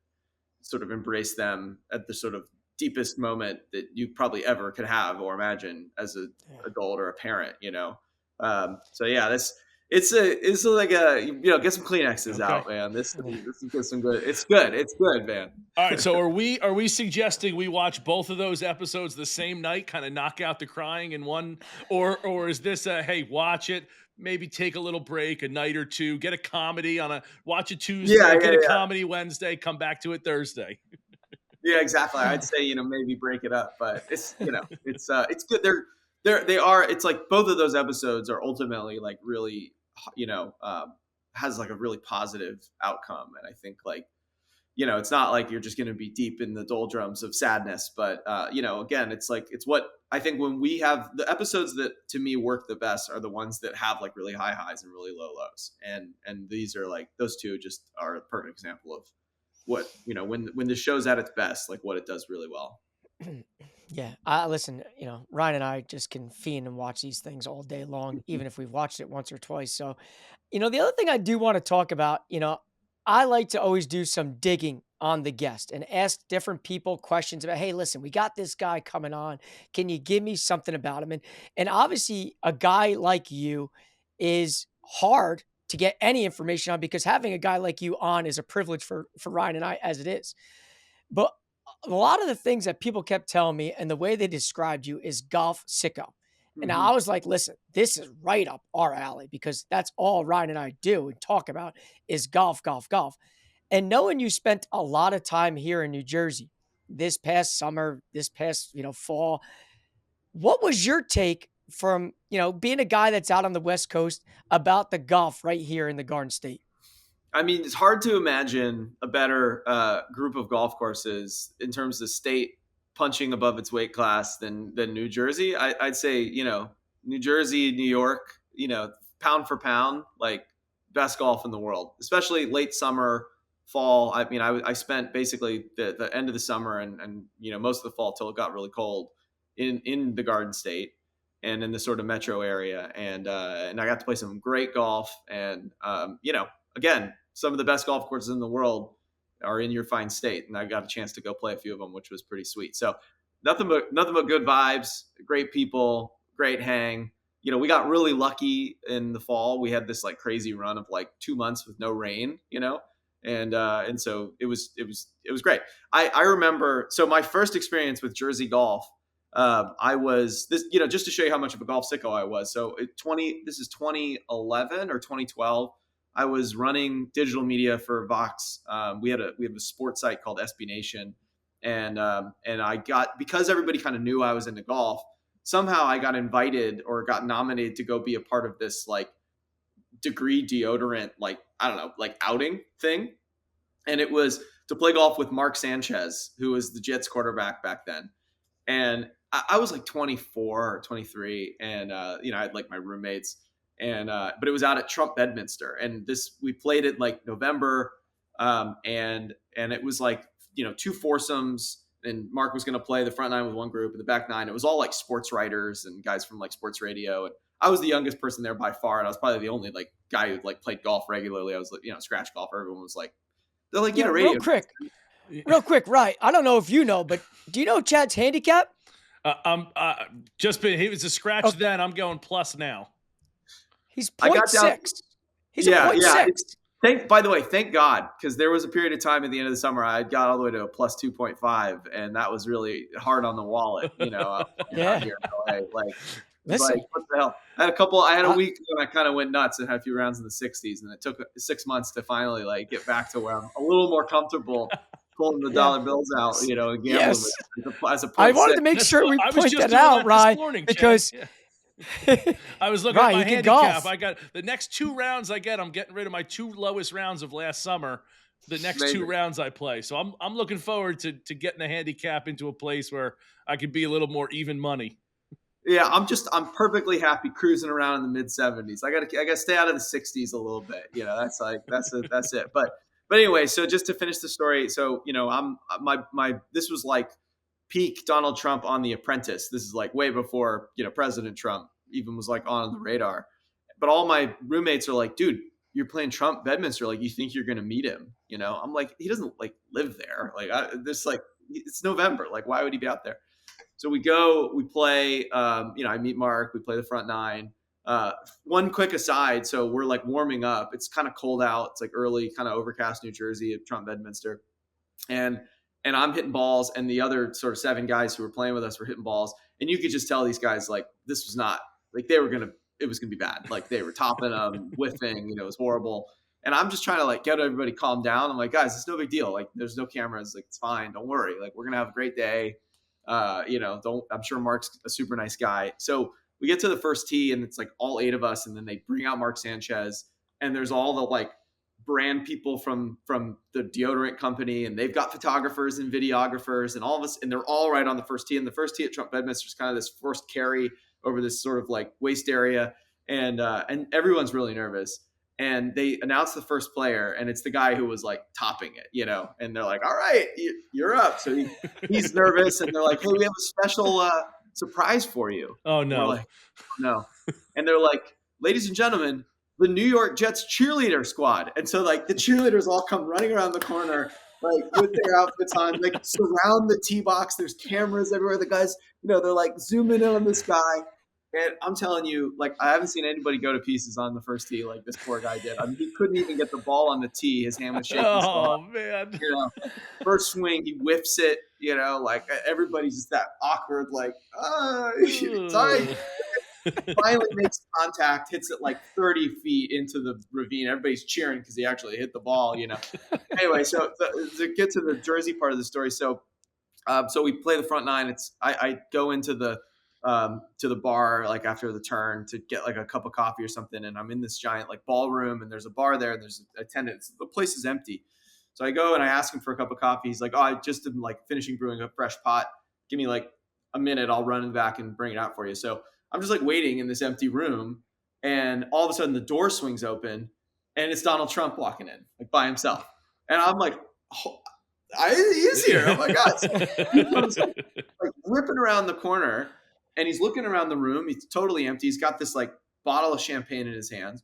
sort of embraced them at the sort of deepest moment that you probably ever could have or imagine as an adult or a parent. So yeah, it's like get some Kleenexes out, man. This is some good. It's good, man. All right, so are we suggesting we watch both of those episodes the same night, kind of knock out the crying in one, or is this a, hey, watch it, maybe take a little break, a night or two, get a comedy watch it Tuesday, get a comedy Wednesday, come back to it Thursday? Yeah, exactly. I'd say maybe break it up, but it's it's good. They are. It's like both of those episodes are ultimately like really has like a really positive outcome, and I think like it's not like you're just going to be deep in the doldrums of sadness, but again, it's like, it's what I think when we have the episodes that to me work the best are the ones that have like really high highs and really low lows, and these are like, those two just are a perfect example of what when the show's at its best, like what it does really well. Yeah, I listen. Ryan and I just can fiend and watch these things all day long, even if we've watched it once or twice. So, the other thing I do want to talk about, I like to always do some digging on the guest and ask different people questions about, hey, listen, we got this guy coming on. Can you give me something about him? And obviously, a guy like you is hard to get any information on, because having a guy like you on is a privilege for Ryan and I, as it is. But a lot of the things that people kept telling me and the way they described you is golf sicko. And I was like, listen, this is right up our alley, because that's all Ryan and I do and talk about is golf, golf, golf. And knowing you spent a lot of time here in New Jersey this past summer, this past, fall, what was your take from, being a guy that's out on the West Coast about the golf right here in the Garden State? I mean, it's hard to imagine a better group of golf courses in terms of state punching above its weight class than New Jersey. I'd say, New Jersey, New York, pound for pound, like best golf in the world, especially late summer, fall. I mean, I spent basically the end of the summer and most of the fall till it got really cold in the Garden State and in the sort of metro area. And I got to play some great golf, and, again, some of the best golf courses in the world are in your fine state, and I got a chance to go play a few of them, which was pretty sweet. So nothing but good vibes, great people, great hang. We got really lucky in the fall. We had this like crazy run of like 2 months with no rain, and so it was great. I remember, so my first experience with Jersey golf, I was this, just to show you how much of a golf sicko I was. So this is 2011 or 2012. I was running digital media for Vox. We have a sports site called SB Nation, and I got, because everybody kind of knew I was into golf, somehow I got invited or got nominated to go be a part of this like degree deodorant, like, I don't know, like outing thing. And it was to play golf with Mark Sanchez, who was the Jets quarterback back then. And I was like 24 or 23, and I had like my roommates, and but it was out at Trump Bedminster, and we played it like November, and it was like two foursomes, and Mark was going to play the front nine with one group, and the back nine it was all like sports writers and guys from like sports radio, and I was the youngest person there by far, and I was probably the only like guy who like played golf regularly. I was like scratch golfer. Everyone was like they're like radio. Real quick, right? I don't know if you know, but do you know Chad's handicap? He was a scratch then. I'm going plus now. He's 0.6. He's a 0.6. By the way, thank God, because there was a period of time at the end of the summer I got all the way to a plus 2.5, and that was really hard on the wallet. Out here in LA. Listen, what the hell? I had a week when I kind of went nuts and had a few rounds in the 60s, and it took 6 months to finally like get back to where I'm a little more comfortable pulling the dollar bills out, and gambling yes. as a I wanted to make sure we point that out, Ryan, because I was looking at my handicap. I got the next 2 rounds I'm getting rid of my 2 lowest rounds of last summer. The next 2 rounds I play. So I'm looking forward to getting the handicap into a place where I could be a little more even money. Yeah, I'm perfectly happy cruising around in the mid 70s. I gotta stay out of the 60s a little bit. That's it. But anyway, so just to finish the story, so I'm this was like peak Donald Trump on The Apprentice. This is like way before President Trump even was like on the radar. But all my roommates are like, dude, you're playing Trump Bedminster. Like, you think you're gonna meet him? I'm like, he doesn't like live there. Like, it's November. Like, why would he be out there? So we go, we play, I meet Mark, we play the front nine. One quick aside. So we're like warming up. It's kind of cold out. It's like early, kind of overcast New Jersey at Trump Bedminster. And I'm hitting balls, and the other sort of 7 guys who were playing with us were hitting balls. And you could just tell these guys, like, this was not, like, it was going to be bad. Like, they were topping them, whiffing, it was horrible. And I'm just trying to like get everybody calm down. I'm like, guys, it's no big deal. Like, there's no cameras. Like, it's fine. Don't worry. Like, we're going to have a great day. I'm sure Mark's a super nice guy. So we get to the first tee, and it's like all 8 of us, and then they bring out Mark Sanchez, and there's all the like brand people from the deodorant company, and they've got photographers and videographers and all of us, and they're all right on the first tee. And the first tee at Trump Bedminster is kind of this forced carry over this sort of like waist area, and everyone's really nervous. And they announce the first player, and it's the guy who was like topping it, and they're like, all right, you're up. So he's nervous, and they're like, hey, we have a special surprise for you. Oh, no. We're like, no. And they're like, ladies and gentlemen, the New York Jets cheerleader squad. And so like the cheerleaders all come running around the corner, like with their outfits on, like surround the tee box. There's cameras everywhere. The guys, they're like zooming in on this guy. And I'm telling you, like, I haven't seen anybody go to pieces on the first tee like this poor guy did. I mean, he couldn't even get the ball on the tee. His hand was shaking. Oh, man. First swing, he whiffs it, like everybody's just that awkward, like, sorry. Finally makes contact, hits it like 30 feet into the ravine. Everybody's cheering because he actually hit the ball, Anyway, so to get to the Jersey part of the story, so we play the front nine. I go into the to the bar like after the turn to get like a cup of coffee or something, and I'm in this giant like ballroom, and there's a bar there, and there's attendants. The place is empty, so I go and I ask him for a cup of coffee. He's like, oh, I just am like finishing brewing a fresh pot. Give me like a minute, I'll run back and bring it out for you. So I'm just like waiting in this empty room, and all of a sudden the door swings open, and it's Donald Trump walking in like by himself, and I'm like, oh, he is here. Oh my God. So he comes like whipping around the corner, and he's looking around the room. He's totally empty. He's got this like bottle of champagne in his hands,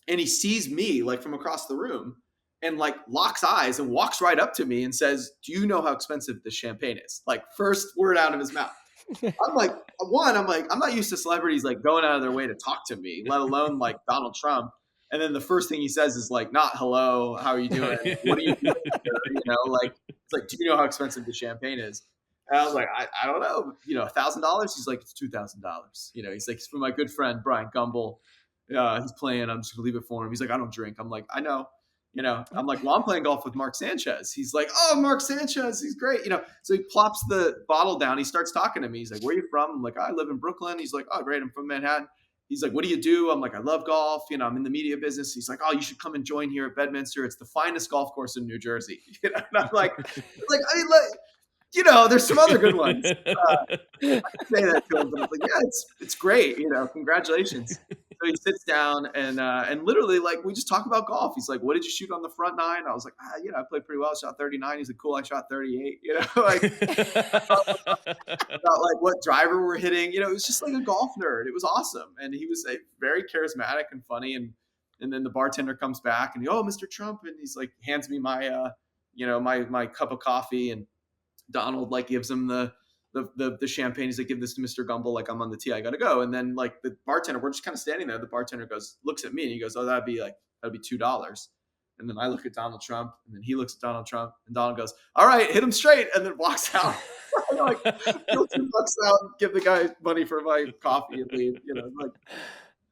and he sees me like from across the room, and like locks eyes and walks right up to me and says, do you know how expensive this champagne is? Like, first word out of his mouth. I'm like, I'm not used to celebrities like going out of their way to talk to me, let alone like Donald Trump. And then the first thing he says is like, not hello, how are you doing? What are you doing here? Like, it's like, do you know how expensive the champagne is? And I was like, I don't know, $1,000. He's like, it's $2,000. He's like, it's for my good friend Brian Gumble. He's playing. I'm just gonna leave it for him. He's like, I don't drink. I'm like, I know. I'm like, well, I'm playing golf with Mark Sanchez. He's like, oh, Mark Sanchez, he's great. So he plops the bottle down. He starts talking to me. He's like, where are you from? I'm like, I live in Brooklyn. He's like, oh, great. I'm from Manhattan. He's like, what do you do? I'm like, I love golf. I'm in the media business. He's like, oh, you should come and join here at Bedminster. It's the finest golf course in New Jersey. And I'm like, there's some other good ones. I say that to him, but it's like, yeah, it's great. Congratulations. So he sits down and literally, like, we just talk about golf. He's like, what did you shoot on the front nine? I was like, I played pretty well. I shot 39. He's like, cool. I shot 38. Like about like what driver we're hitting. It was just like a golf nerd. It was awesome, and he was very charismatic and funny. And then the bartender comes back and oh, Mr. Trump, and he's like hands me my my cup of coffee, and Donald like gives him the champagne. He's like, give this to Mr. Gumble. Like, I'm on the tee. I got to go. And then like the bartender, we're just kind of standing there. The bartender looks at me and he goes, oh, that'd be $2. And then I look at Donald Trump, and then he looks at Donald Trump, and Donald goes, all right, hit him straight. And then walks out. I'm like, $2 out and give the guy money for my coffee and leave. He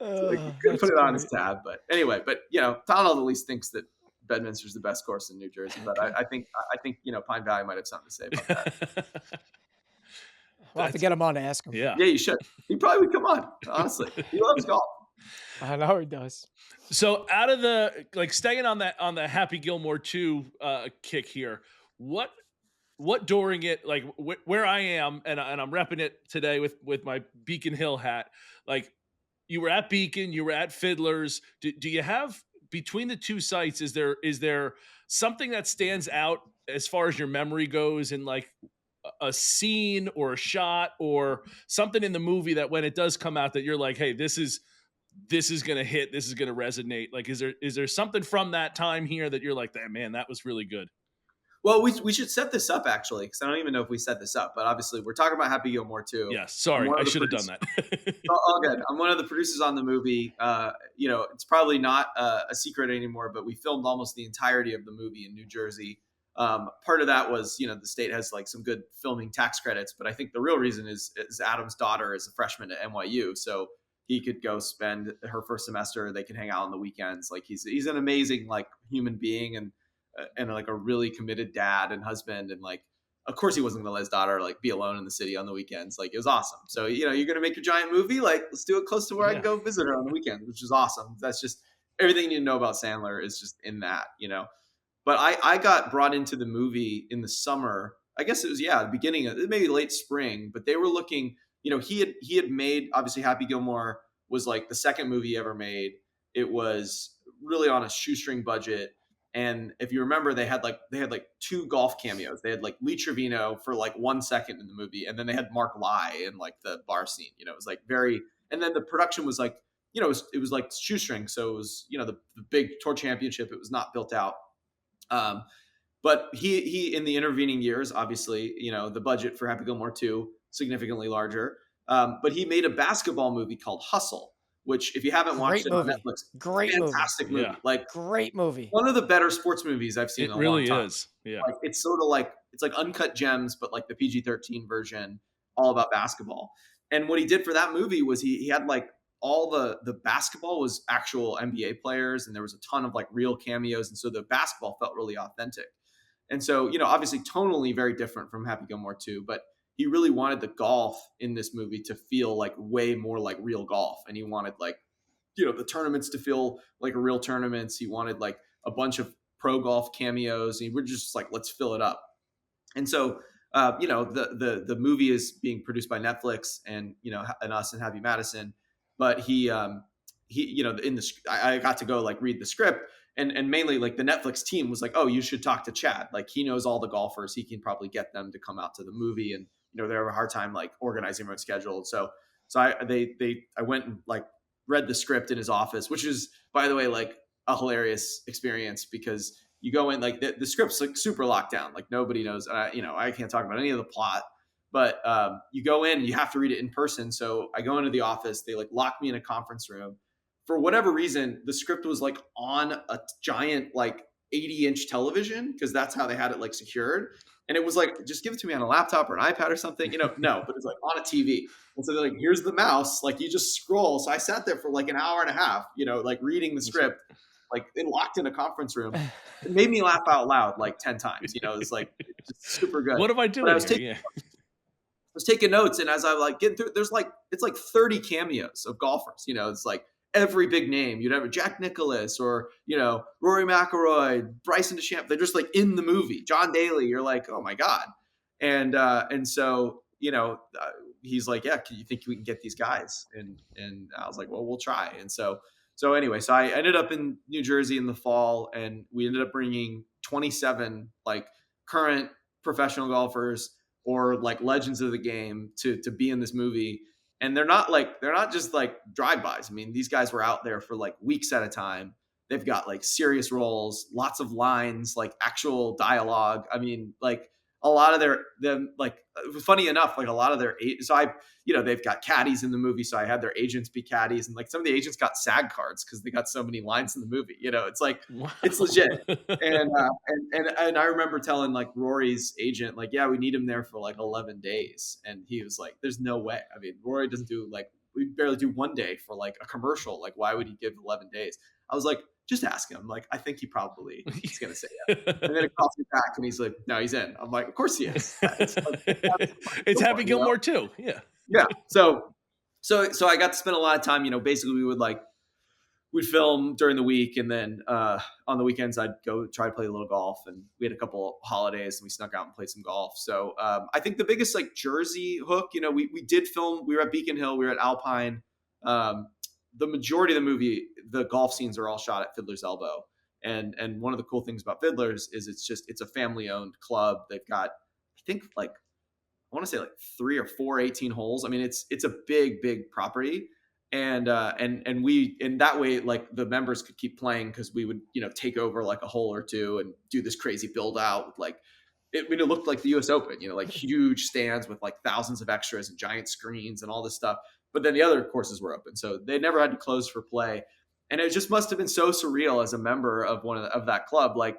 couldn't put it on his tab. But anyway, Donald at least thinks that Bedminster's the best course in New Jersey, but I think Pine Valley might have something to say about that. We'll have to get him on to ask him. Yeah, you should. He probably would come on. Honestly, he loves golf. I know he does. So out of the staying on the Happy Gilmore 2 kick here, what during it, like where I am and I'm repping it today with my Beacon Hill hat, like you were at Beacon, you were at Fiddler's. Do you have between the two sites? Is there something that stands out as far as your memory goes in like a scene or a shot or something in the movie that when it does come out that you're like, hey, this is going to hit, this is going to resonate? Like, is there something from that time here that you're like, man, that was really good? Well, we should set this up actually, because I don't even know if we set this up, but obviously we're talking about Happy Gilmore 2. Yes, sorry, I should have done that. All good. I'm one of the producers on the movie. It's probably not a secret anymore, but we filmed almost the entirety of the movie in New Jersey. Part of that was, the state has like some good filming tax credits, but I think the real reason is Adam's daughter is a freshman at NYU, so he could go spend her first semester. They can hang out on the weekends. Like he's an amazing like human being and like a really committed dad and husband. And like, of course he wasn't going to let his daughter like be alone in the city on the weekends. Like it was awesome. So, you're going to make your giant movie. Like let's do it close to where I can go visit her on the weekend, which is awesome. That's just everything you need to know about Sandler is just in that, but I got brought into the movie in the summer. I guess it was, the beginning of maybe late spring, but they were looking, he had made, obviously Happy Gilmore was like the second movie he ever made. It was really on a shoestring budget. And if you remember, they had like 2 golf cameos. They had like Lee Trevino for like 1 second in the movie. And then they had Mark Lai in like the bar scene, it was like and then the production was like, it was like shoestring. So it was, the big tour championship, it was not built out. But he in the intervening years, obviously, the budget for Happy Gilmore 2 significantly larger. But he made a basketball movie called Hustle, which if you haven't watched it on Netflix, fantastic movie. Yeah. Like great movie. One of the better sports movies I've seen in a long time. It really is. Yeah. Like, it's sort of like, it's like Uncut Gems, but like the PG-13 version, all about basketball. And what he did for that movie was he had like all the basketball was actual NBA players, and there was a ton of like real cameos. And so the basketball felt really authentic. And so, obviously tonally very different from Happy Gilmore 2, but he really wanted the golf in this movie to feel like way more like real golf. And he wanted like, the tournaments to feel like a real tournaments. He wanted like a bunch of pro golf cameos. And we're just like, let's fill it up. And so, the movie is being produced by Netflix and, and us and Happy Madison. But he I got to go like read the script. And mainly like the Netflix team was like, oh, you should talk to Chad. Like he knows all the golfers. He can probably get them to come out to the movie. And, they have a hard time like organizing their own schedule. So I went and like read the script in his office, which is, by the way, like a hilarious experience because you go in like the script's like super locked down. Like nobody knows, I can't talk about any of the plot, but you go in and you have to read it in person. So I go into the office, they like lock me in a conference room. For whatever reason, the script was like on a giant like 80-inch television because that's how they had it like secured. And it was like, just give it to me on a laptop or an iPad or something, no, but it's like on a TV. And so they're like, here's the mouse, like you just scroll. So I sat there for like an hour and a half, like reading the script. like locked in a conference room. It made me laugh out loud like 10 times. It's like just super good. What am I But I doing was here? taking Yeah. was taking notes, and as I like getting through, it's like 30 cameos of golfers. It's like every big name you'd ever, Jack Nicklaus, or Rory McIlroy, Bryson DeChambeau. They're just like in the movie. John Daly. You're like, oh my god. And so he's like, yeah, can you think we can get these guys? And I was like, well, we'll try. And so anyway, so I ended up in New Jersey in the fall, and we ended up bringing 27 like current professional golfers or like legends of the game to be in this movie. And they're not just like drive-bys. I mean, these guys were out there for like weeks at a time. They've got like serious roles, lots of lines, like actual dialogue. I mean, like a lot of them, like, funny enough, like a lot of their they've got caddies in the movie, so I had their agents be caddies, and like some of the agents got SAG cards because they got so many lines in the movie. It's like, Wow. it's legit. And I remember telling like Rory's agent, like, yeah, we need him there for like 11 days, and he was like, there's no way. I mean, Rory doesn't do, like, we barely do 1 day for like a commercial. Like, why would he give 11 days? I was like, just ask him. Like, I think he probably is going to say yes. And then it calls me back, and he's like, no, he's in. I'm like, of course he is. It's Happy Gilmore too. Yeah. Yeah. So I got to spend a lot of time, basically we'd film during the week, and then on the weekends I'd go try to play a little golf, and we had a couple holidays and we snuck out and played some golf. So I think the biggest like Jersey hook, we did film, we were at Beacon Hill, we were at Alpine. The majority of the movie, the golf scenes are all shot at Fiddler's Elbow. And one of the cool things about Fiddler's is it's a family owned club. They've got, I think, like, I want to say like 3 or 4 18 holes. I mean, it's a big property. And we, in that way, like, the members could keep playing because we would, take over like a hole or two and do this crazy build out with like, it looked like the US Open, like huge stands with like thousands of extras and giant screens and all this stuff. But then the other courses were open, so they never had to close for play. And it just must have been so surreal as a member of of that club, like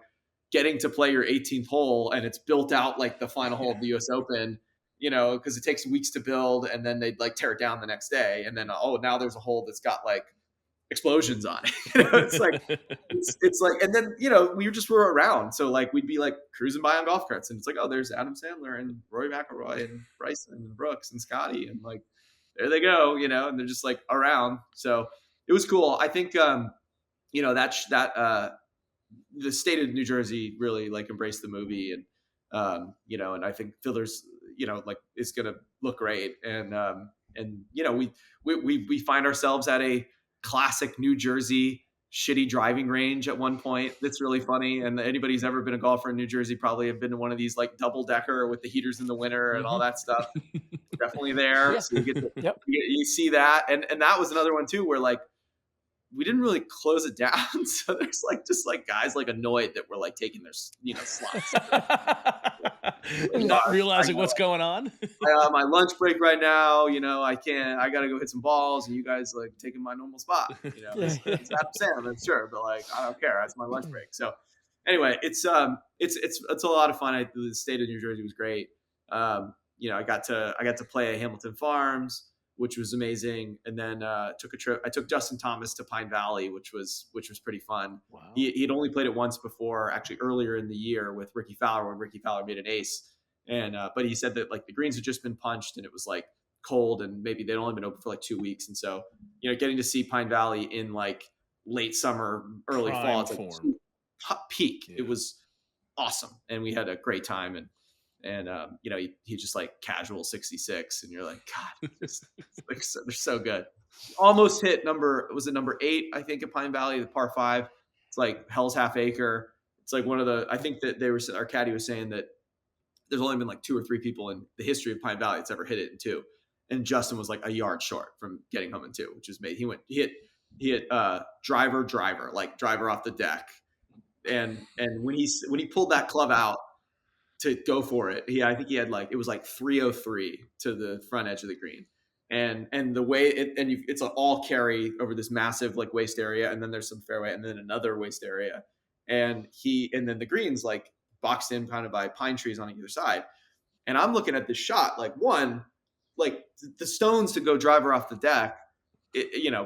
getting to play your 18th hole, and it's built out like the final hole of the US Open, because it takes weeks to build, and then they'd like tear it down the next day, and then now there's a hole that's got like explosions on it. It's like it's like, and then we just were around, so like we'd be like cruising by on golf carts, and it's like, oh, there's Adam Sandler and Rory McIlroy and Bryson and Brooks and Scotty, and like there they go, and they're just like around. So it was cool. I think that the state of New Jersey really like embraced the movie, and and I think Fiddler's like is gonna look great, and we find ourselves at a classic New Jersey shitty driving range at one point. That's really funny. And anybody who's ever been a golfer in New Jersey probably have been to one of these like double decker with the heaters in the winter and all that stuff. Definitely there. Yeah. So you get to, Yep. you see that. And that was another one too, where like, we didn't really close it down. So there's like, just like guys like annoyed that were like taking their, slots. Not realizing what's going on. My lunch break right now, I got to go hit some balls, and you guys like taking my normal spot, it's Adam Sandler, I'm sure, but like, I don't care. That's my lunch break. So anyway, it's a lot of fun. The state of New Jersey was great. I got to play at Hamilton Farms, which was amazing. And then I took Justin Thomas to Pine Valley, which was pretty fun. Wow. He'd only played it once before, actually earlier in the year with Ricky Fowler, when Ricky Fowler made an ace. And but he said that like the greens had just been punched and it was like cold, and maybe they'd only been open for like 2 weeks. And so, getting to see Pine Valley in like late summer, early Prime fall, it's like form. peak. Yeah. It was awesome. And we had a great time. And he just like casual 66, and you're like, God, they're so good. Almost hit number 8, I think, at Pine Valley, the par 5. It's like Hell's Half Acre. It's like one of the, I think that our caddy was saying that there's only been like 2 or 3 people in the history of Pine Valley that's ever hit it in 2. And Justin was like a yard short from getting home in 2, which is made. He hit driver, like driver off the deck. And when he pulled that club out to go for it, I think he had like, it was like 303 to the front edge of the green. And the way it's an all carry over this massive like waist area, and then there's some fairway, and then another waist area, and then the green's like boxed in kind of by pine trees on either side. And I'm looking at this shot, like, one, like the stones to go driver off the deck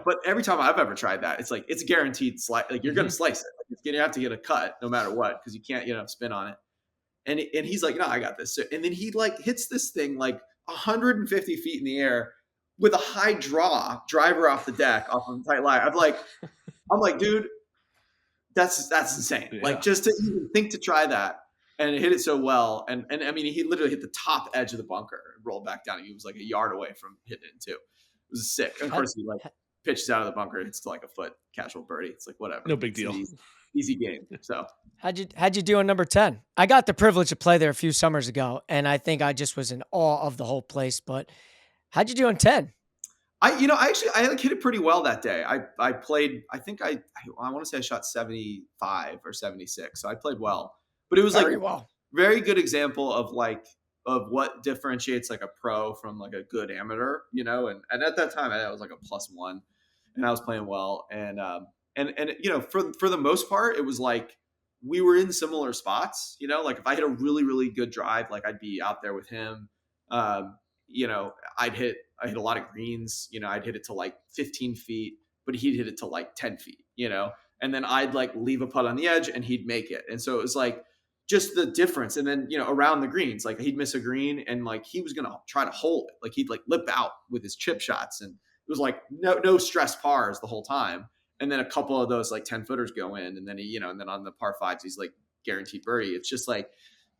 but every time I've ever tried that, it's like, it's a guaranteed slice. Like you're going to slice it. Like, it's going to have to get a cut no matter what, because you can't, spin on it. And he's like, no, I got this. So, and then he like hits this thing like 150 feet in the air with a high driver off the deck off of the tight line. I'm like, dude, that's insane. Yeah. Like just to even think to try that and hit it so well. And I mean, he literally hit the top edge of the bunker and rolled back down. He was like a yard away from hitting it too. It was sick. And of course, he like pitches out of the bunker. It's like a foot, casual birdie. It's like whatever. No big deal. Easy game. So how'd you do on number 10? I got the privilege to play there a few summers ago, and I think I just was in awe of the whole place. But how'd you do on 10? I like hit it pretty well that day. I played, I think I want to say I shot 75 or 76. So I played well, but it was Very well. Very good example of what differentiates like a pro from like a good amateur, and at that time I was like a +1 and I was playing well. And for the most part, it was like, we were in similar spots, like if I hit a really, really good drive, like I'd be out there with him. I'd hit a lot of greens, I'd hit it to like 15 feet, but he'd hit it to like 10 feet, and then I'd like leave a putt on the edge and he'd make it. And so it was like just the difference. And then, around the greens, like he'd miss a green and like he was going to try to hold it. Like he'd like lip out with his chip shots. And it was like no stress pars the whole time. And then a couple of those like 10 footers go in, and then and then on the par fives, he's like guaranteed birdie. It's just like,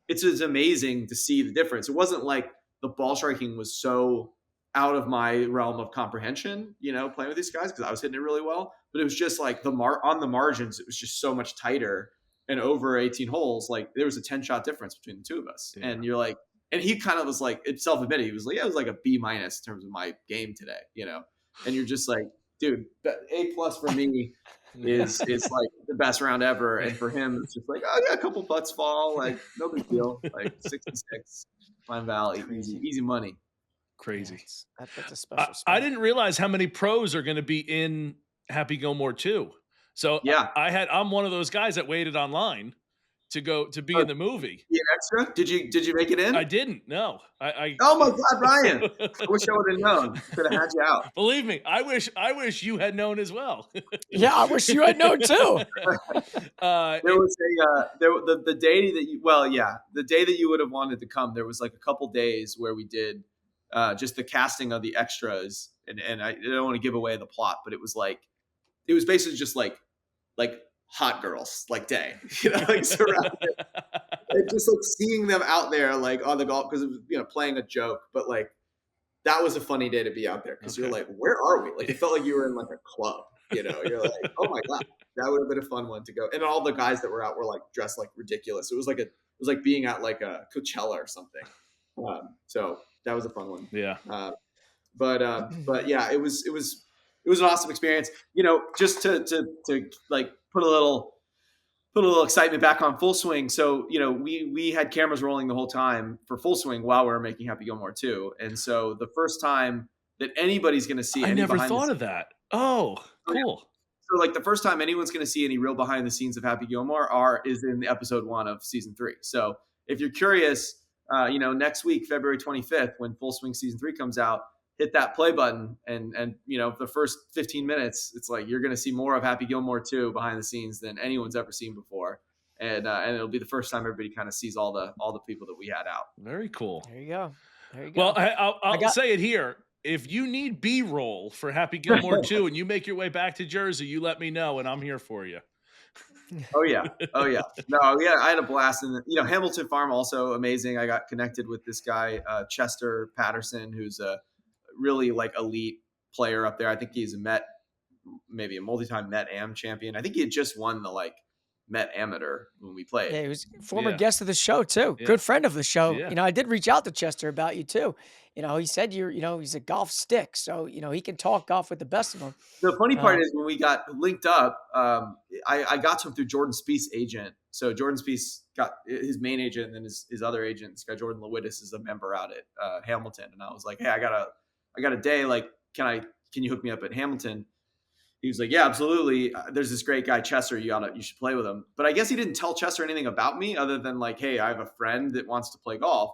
it's amazing to see the difference. It wasn't like the ball striking was so out of my realm of comprehension, playing with these guys, because I was hitting it really well. But it was just like on the margins, it was just so much tighter. And over 18 holes, like there was a 10-shot difference between the two of us. Yeah. And you're like, and he kind of was like, it self-admitted, he was like, yeah, it was like a B- in terms of my game today, And you're just like, dude, A+ for me is like the best round ever. And for him, it's just like, oh yeah, a couple putts fall, like no big deal, like 66, Pine Valley, easy money. Crazy. Yeah, that's a special spot. I didn't realize how many pros are going to be in Happy Gilmore too. So yeah, I'm one of those guys that waited online to be in the movie. Yeah, extra? Did you make it in? I didn't. No. Oh my God, Ryan! I wish I would have known. Could have had you out. Believe me, I wish you had known as well. Yeah, I wish you had known too. There was the day that the day that you would have wanted to come. There was like a couple days where we did just the casting of the extras, and I don't want to give away the plot, but it was basically just like hot girls like day, like surrounded, and just like seeing them out there like on the golf, because it was playing a joke, but like that was a funny day to be out there, because you're like, where are we? Like it felt like you were in like a club, you're like, oh my God, that would have been a fun one to go. And all the guys that were out were like dressed like ridiculous. It was like being at like a Coachella or something. So that was a fun one. Yeah. But yeah, it was an awesome experience. Just to like put a little excitement back on Full Swing. So, we had cameras rolling the whole time for Full Swing while we were making Happy Gilmore 2. And so the first time that anybody's going to see, I never thought of that. Oh, cool. So like the first time anyone's going to see any real behind the scenes of Happy Gilmore is in episode 1 of season 3. So if you're curious, next week, February 25th, when Full Swing season 3 comes out, hit that play button, and the first 15 minutes, it's like you're going to see more of Happy Gilmore 2 behind the scenes than anyone's ever seen before, and it'll be the first time everybody kind of sees all the people that we had out. Very cool. There you go. Well, I'll say it here. If you need B-roll for Happy Gilmore 2 and you make your way back to Jersey, you let me know, and I'm here for you. Oh yeah. No, yeah, I had a blast. And Hamilton Farm, also amazing. I got connected with this guy, Chester Patterson, who's a really like elite player up there. I think he's maybe a multi-time Met Am champion. I think he had just won the like Met Amateur when we played. Yeah, he was a former guest of the show too. Yeah. Good friend of the show. Yeah. I did reach out to Chester about you too. He said he's a golf stick, so he can talk golf with the best of them. The funny part is when we got linked up, I got to him through Jordan Spieth's agent. So Jordan Spieth got his main agent, and then his other agent, this guy Jordan Lewittis, is a member out at Hamilton. And I was like, hey, I got a day. Like, can you hook me up at Hamilton? He was like, yeah, absolutely. There's this great guy, Chester. You should play with him. But I guess he didn't tell Chester anything about me other than like, hey, I have a friend that wants to play golf.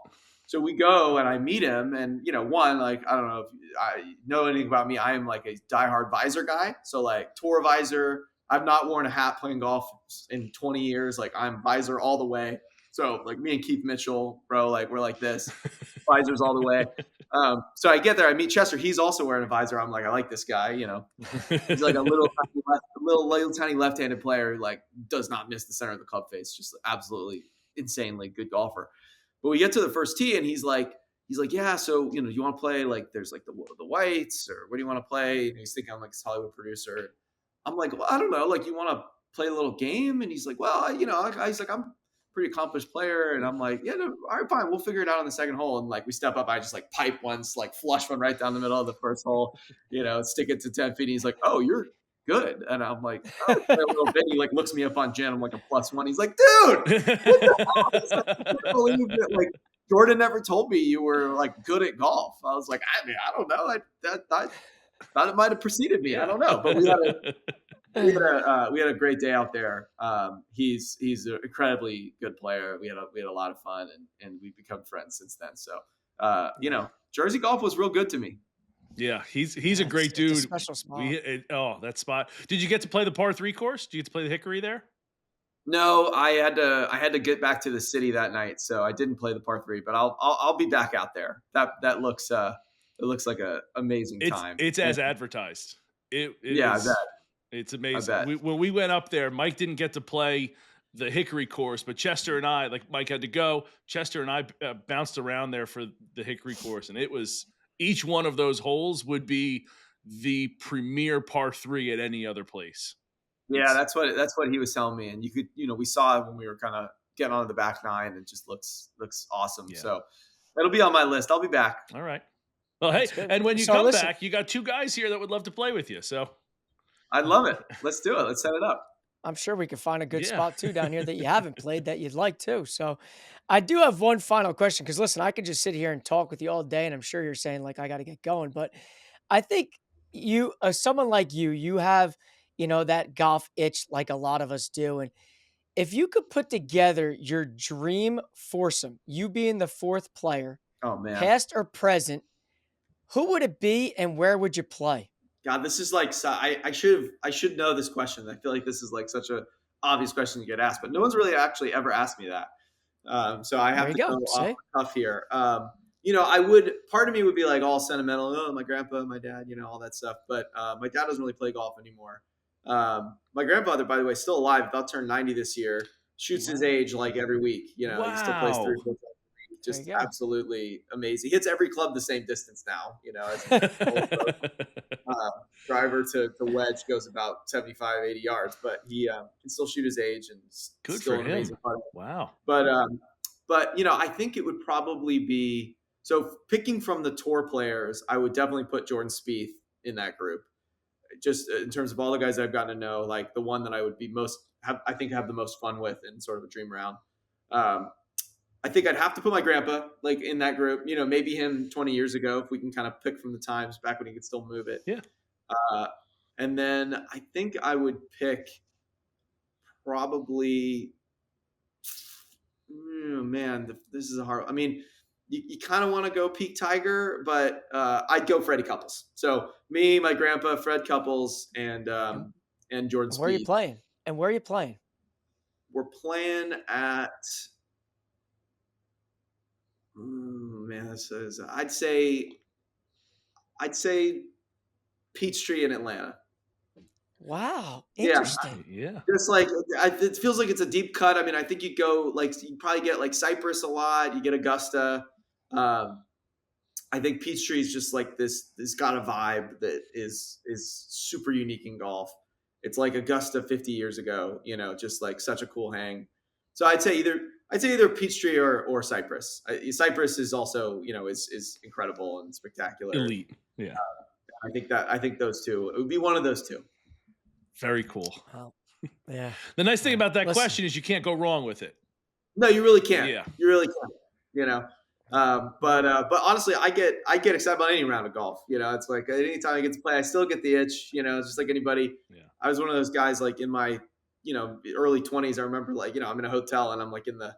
So we go and I meet him, and one, like, I don't know if I know anything about me. I am like a diehard visor guy. So like tour visor. I've not worn a hat playing golf in 20 years. Like I'm visor all the way. So like me and Keith Mitchell, bro, like we're like this, visors all the way. So I get there, I meet Chester. He's also wearing a visor. I'm like, I like this guy. He's like a little tiny left-handed player who like does not miss the center of the club face. Just absolutely insanely good golfer. But we get to the first tee and he's like, yeah, so do you want to play, like there's like the whites, or what do you want to play? And he's thinking I'm like this Hollywood producer. I'm like, well, I don't know, like you want to play a little game? And he's like, well, he's like, I'm a pretty accomplished player. And I'm like, yeah, no, all right, fine, we'll figure it out on the second hole. And like we step up, I just like pipe once, like flush one right down the middle of the first hole, stick it to 10 feet. And he's like, oh, you're good. And I'm like, oh, play a little bit. He like looks me up on Jan. I'm like a +1. He's like, dude, what the hell? He's like, I can't believe that, like, Jordan never told me you were like good at golf. I was like, I mean, I don't know. I thought it might have preceded me. I don't know. But we had a great day out there. He's an incredibly good player. We had a lot of fun, and we've become friends since then. So Jersey golf was real good to me. Yeah, he's a great dude. It's a special spot. That spot. Did you get to play the par 3 course? Did you get to play the Hickory there? No, I had to get back to the city that night, so I didn't play the par 3. But I'll be back out there. That looks it looks like an amazing time. It's as advertised. It yeah, is, I bet. It's amazing. When we went up there, Mike didn't get to play the Hickory course, but Chester and I, like Mike had to go. Chester and I bounced around there for the Hickory course, and it was, each one of those holes would be the premier par 3 at any other place. Yeah, that's what he was telling me, and you could, we saw it when we were kind of getting onto the back nine. It just looks awesome. Yeah. So it'll be on my list. I'll be back. All right. Well, hey, and when you come back, you got 2 guys here that would love to play with you. So I'd love it. Let's do it. Let's set it up. I'm sure we could find a good spot too down here that you haven't played that you'd like to. So I do have one final question, because listen, I could just sit here and talk with you all day, and I'm sure you're saying like, I got to get going, but I think you, someone like you have, that golf itch like a lot of us do. And if you could put together your dream foursome, you being the 4th player, oh man, past or present, who would it be and where would you play? God, this is like, I should know this question. I feel like this is like such a obvious question to get asked, but no one's really actually ever asked me that. So I have to go off the cuff here. I would, part of me would be like all sentimental. Oh, my grandpa, my dad, all that stuff. But my dad doesn't really play golf anymore. My grandfather, by the way, still alive. About to turn 90 this year. Shoots his age like every week. He still plays 3 or 4 times a week. Just absolutely amazing. He hits every club the same distance now. Driver to wedge goes about 75, 80 yards, but he can still shoot his age, and good still for an him. amazing player. Wow. But I think it would probably be, so picking from the tour players, I would definitely put Jordan Spieth in that group. Just in terms of all the guys I've gotten to know, like the one that I would be have the most fun with in sort of a dream round. I think I'd have to put my grandpa like in that group, maybe him 20 years ago, if we can kind of pick from the times back when he could still move it. Yeah. And then I think I would pick probably, this is a hard, I mean, you kind of want to go peak Tiger, but I'd go Freddie Couples. So me, my grandpa, Fred Couples, and Jordan Spieth. Where are you playing? And where are you playing? We're playing at, this is, I'd say Peachtree in Atlanta. Wow. Interesting. Yeah. Just like, it feels like it's a deep cut. I mean, I think you go like, you probably get like Cypress a lot. You get Augusta. I think Peachtree is just like this got a vibe that is super unique in golf. It's like Augusta 50 years ago, just like such a cool hang. So I'd say either Peachtree or Cypress. Cypress is also, is incredible and spectacular. Elite. Yeah. I think those two, it would be one of those two. Very cool. Wow. Yeah. The nice thing about that question is you can't go wrong with it. No, you really can't. Yeah. You really can't, but honestly, I get excited about any round of golf. It's like anytime I get to play, I still get the itch. Just like anybody. Yeah. I was one of those guys like in my early 20s. I remember like I'm in a hotel and I'm like in the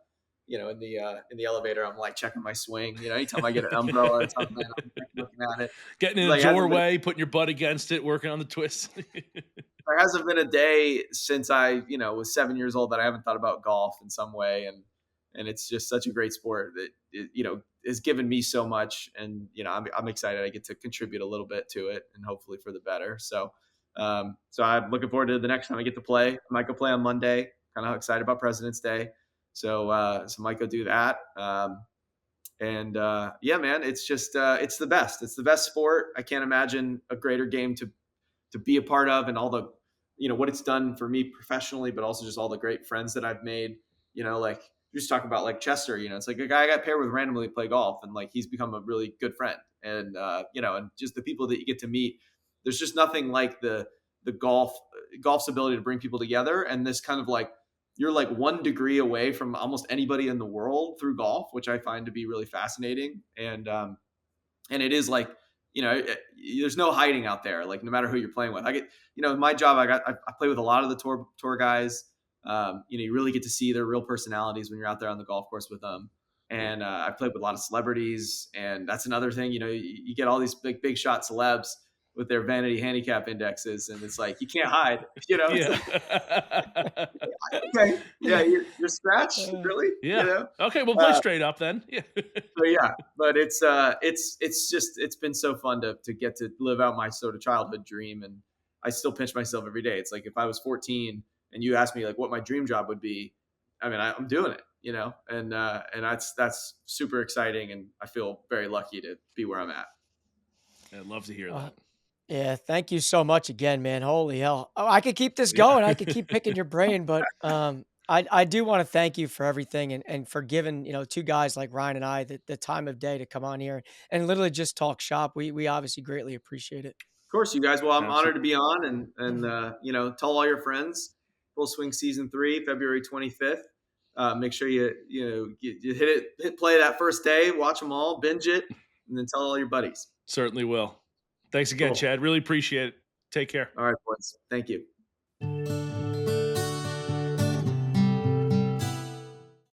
in the elevator, I'm like checking my swing. Anytime I get an umbrella or something, I'm like, looking at it. Getting in It's a like doorway, putting your butt against it, working on the twist. there hasn't been a day since I was 7 years old that I haven't thought about golf in some way, and it's just such a great sport that has given me so much, and I'm excited I get to contribute a little bit to it, and hopefully for the better. So I'm looking forward to the next time I get to play. I might go play on Monday. Kind of excited about President's Day, so might go do that. Yeah, man, it's just it's the best. It's the best sport. I can't imagine a greater game to be a part of, and all the what it's done for me professionally, but also just all the great friends that I've made. Like you just talk about like Chester. It's like a guy I got paired with randomly to play golf, and like he's become a really good friend. And and just the people that you get to meet. There's just nothing like the golf's ability to bring people together, and this kind of like you're like 1 degree away from almost anybody in the world through golf, which I find to be really fascinating. And it is like there's no hiding out there, like no matter who you're playing with. I get my job, I play with a lot of the tour guys. You really get to see their real personalities when you're out there on the golf course with them. And I played with a lot of celebrities, and that's another thing. You get all these big shot celebs with their vanity handicap indexes, and it's like you can't hide. It's like, okay, yeah, you're scratched, really. Yeah. Okay, we'll play straight up then. Yeah. So yeah, but it's just it's been so fun to get to live out my sort of childhood dream, and I still pinch myself every day. It's like if I was 14 and you asked me like what my dream job would be, I mean I'm doing it, and that's super exciting, and I feel very lucky to be where I'm at. I'd love to hear that. Yeah, thank you so much again, man. Holy hell. Oh, I could keep this going. I could keep picking your brain, but I do want to thank you for everything and for giving, two guys like Ryan and I the time of day to come on here and literally just talk shop. We obviously greatly appreciate it. Of course, you guys. Well, I'm honored to Absolutely. be on, and tell all your friends. Full Swing Season 3, February 25th. Make sure you hit play that first day, watch them all, binge it, and then tell all your buddies. Certainly will. Thanks again, Cool. Chad. Really appreciate it. Take care. All right, boys. Thank you.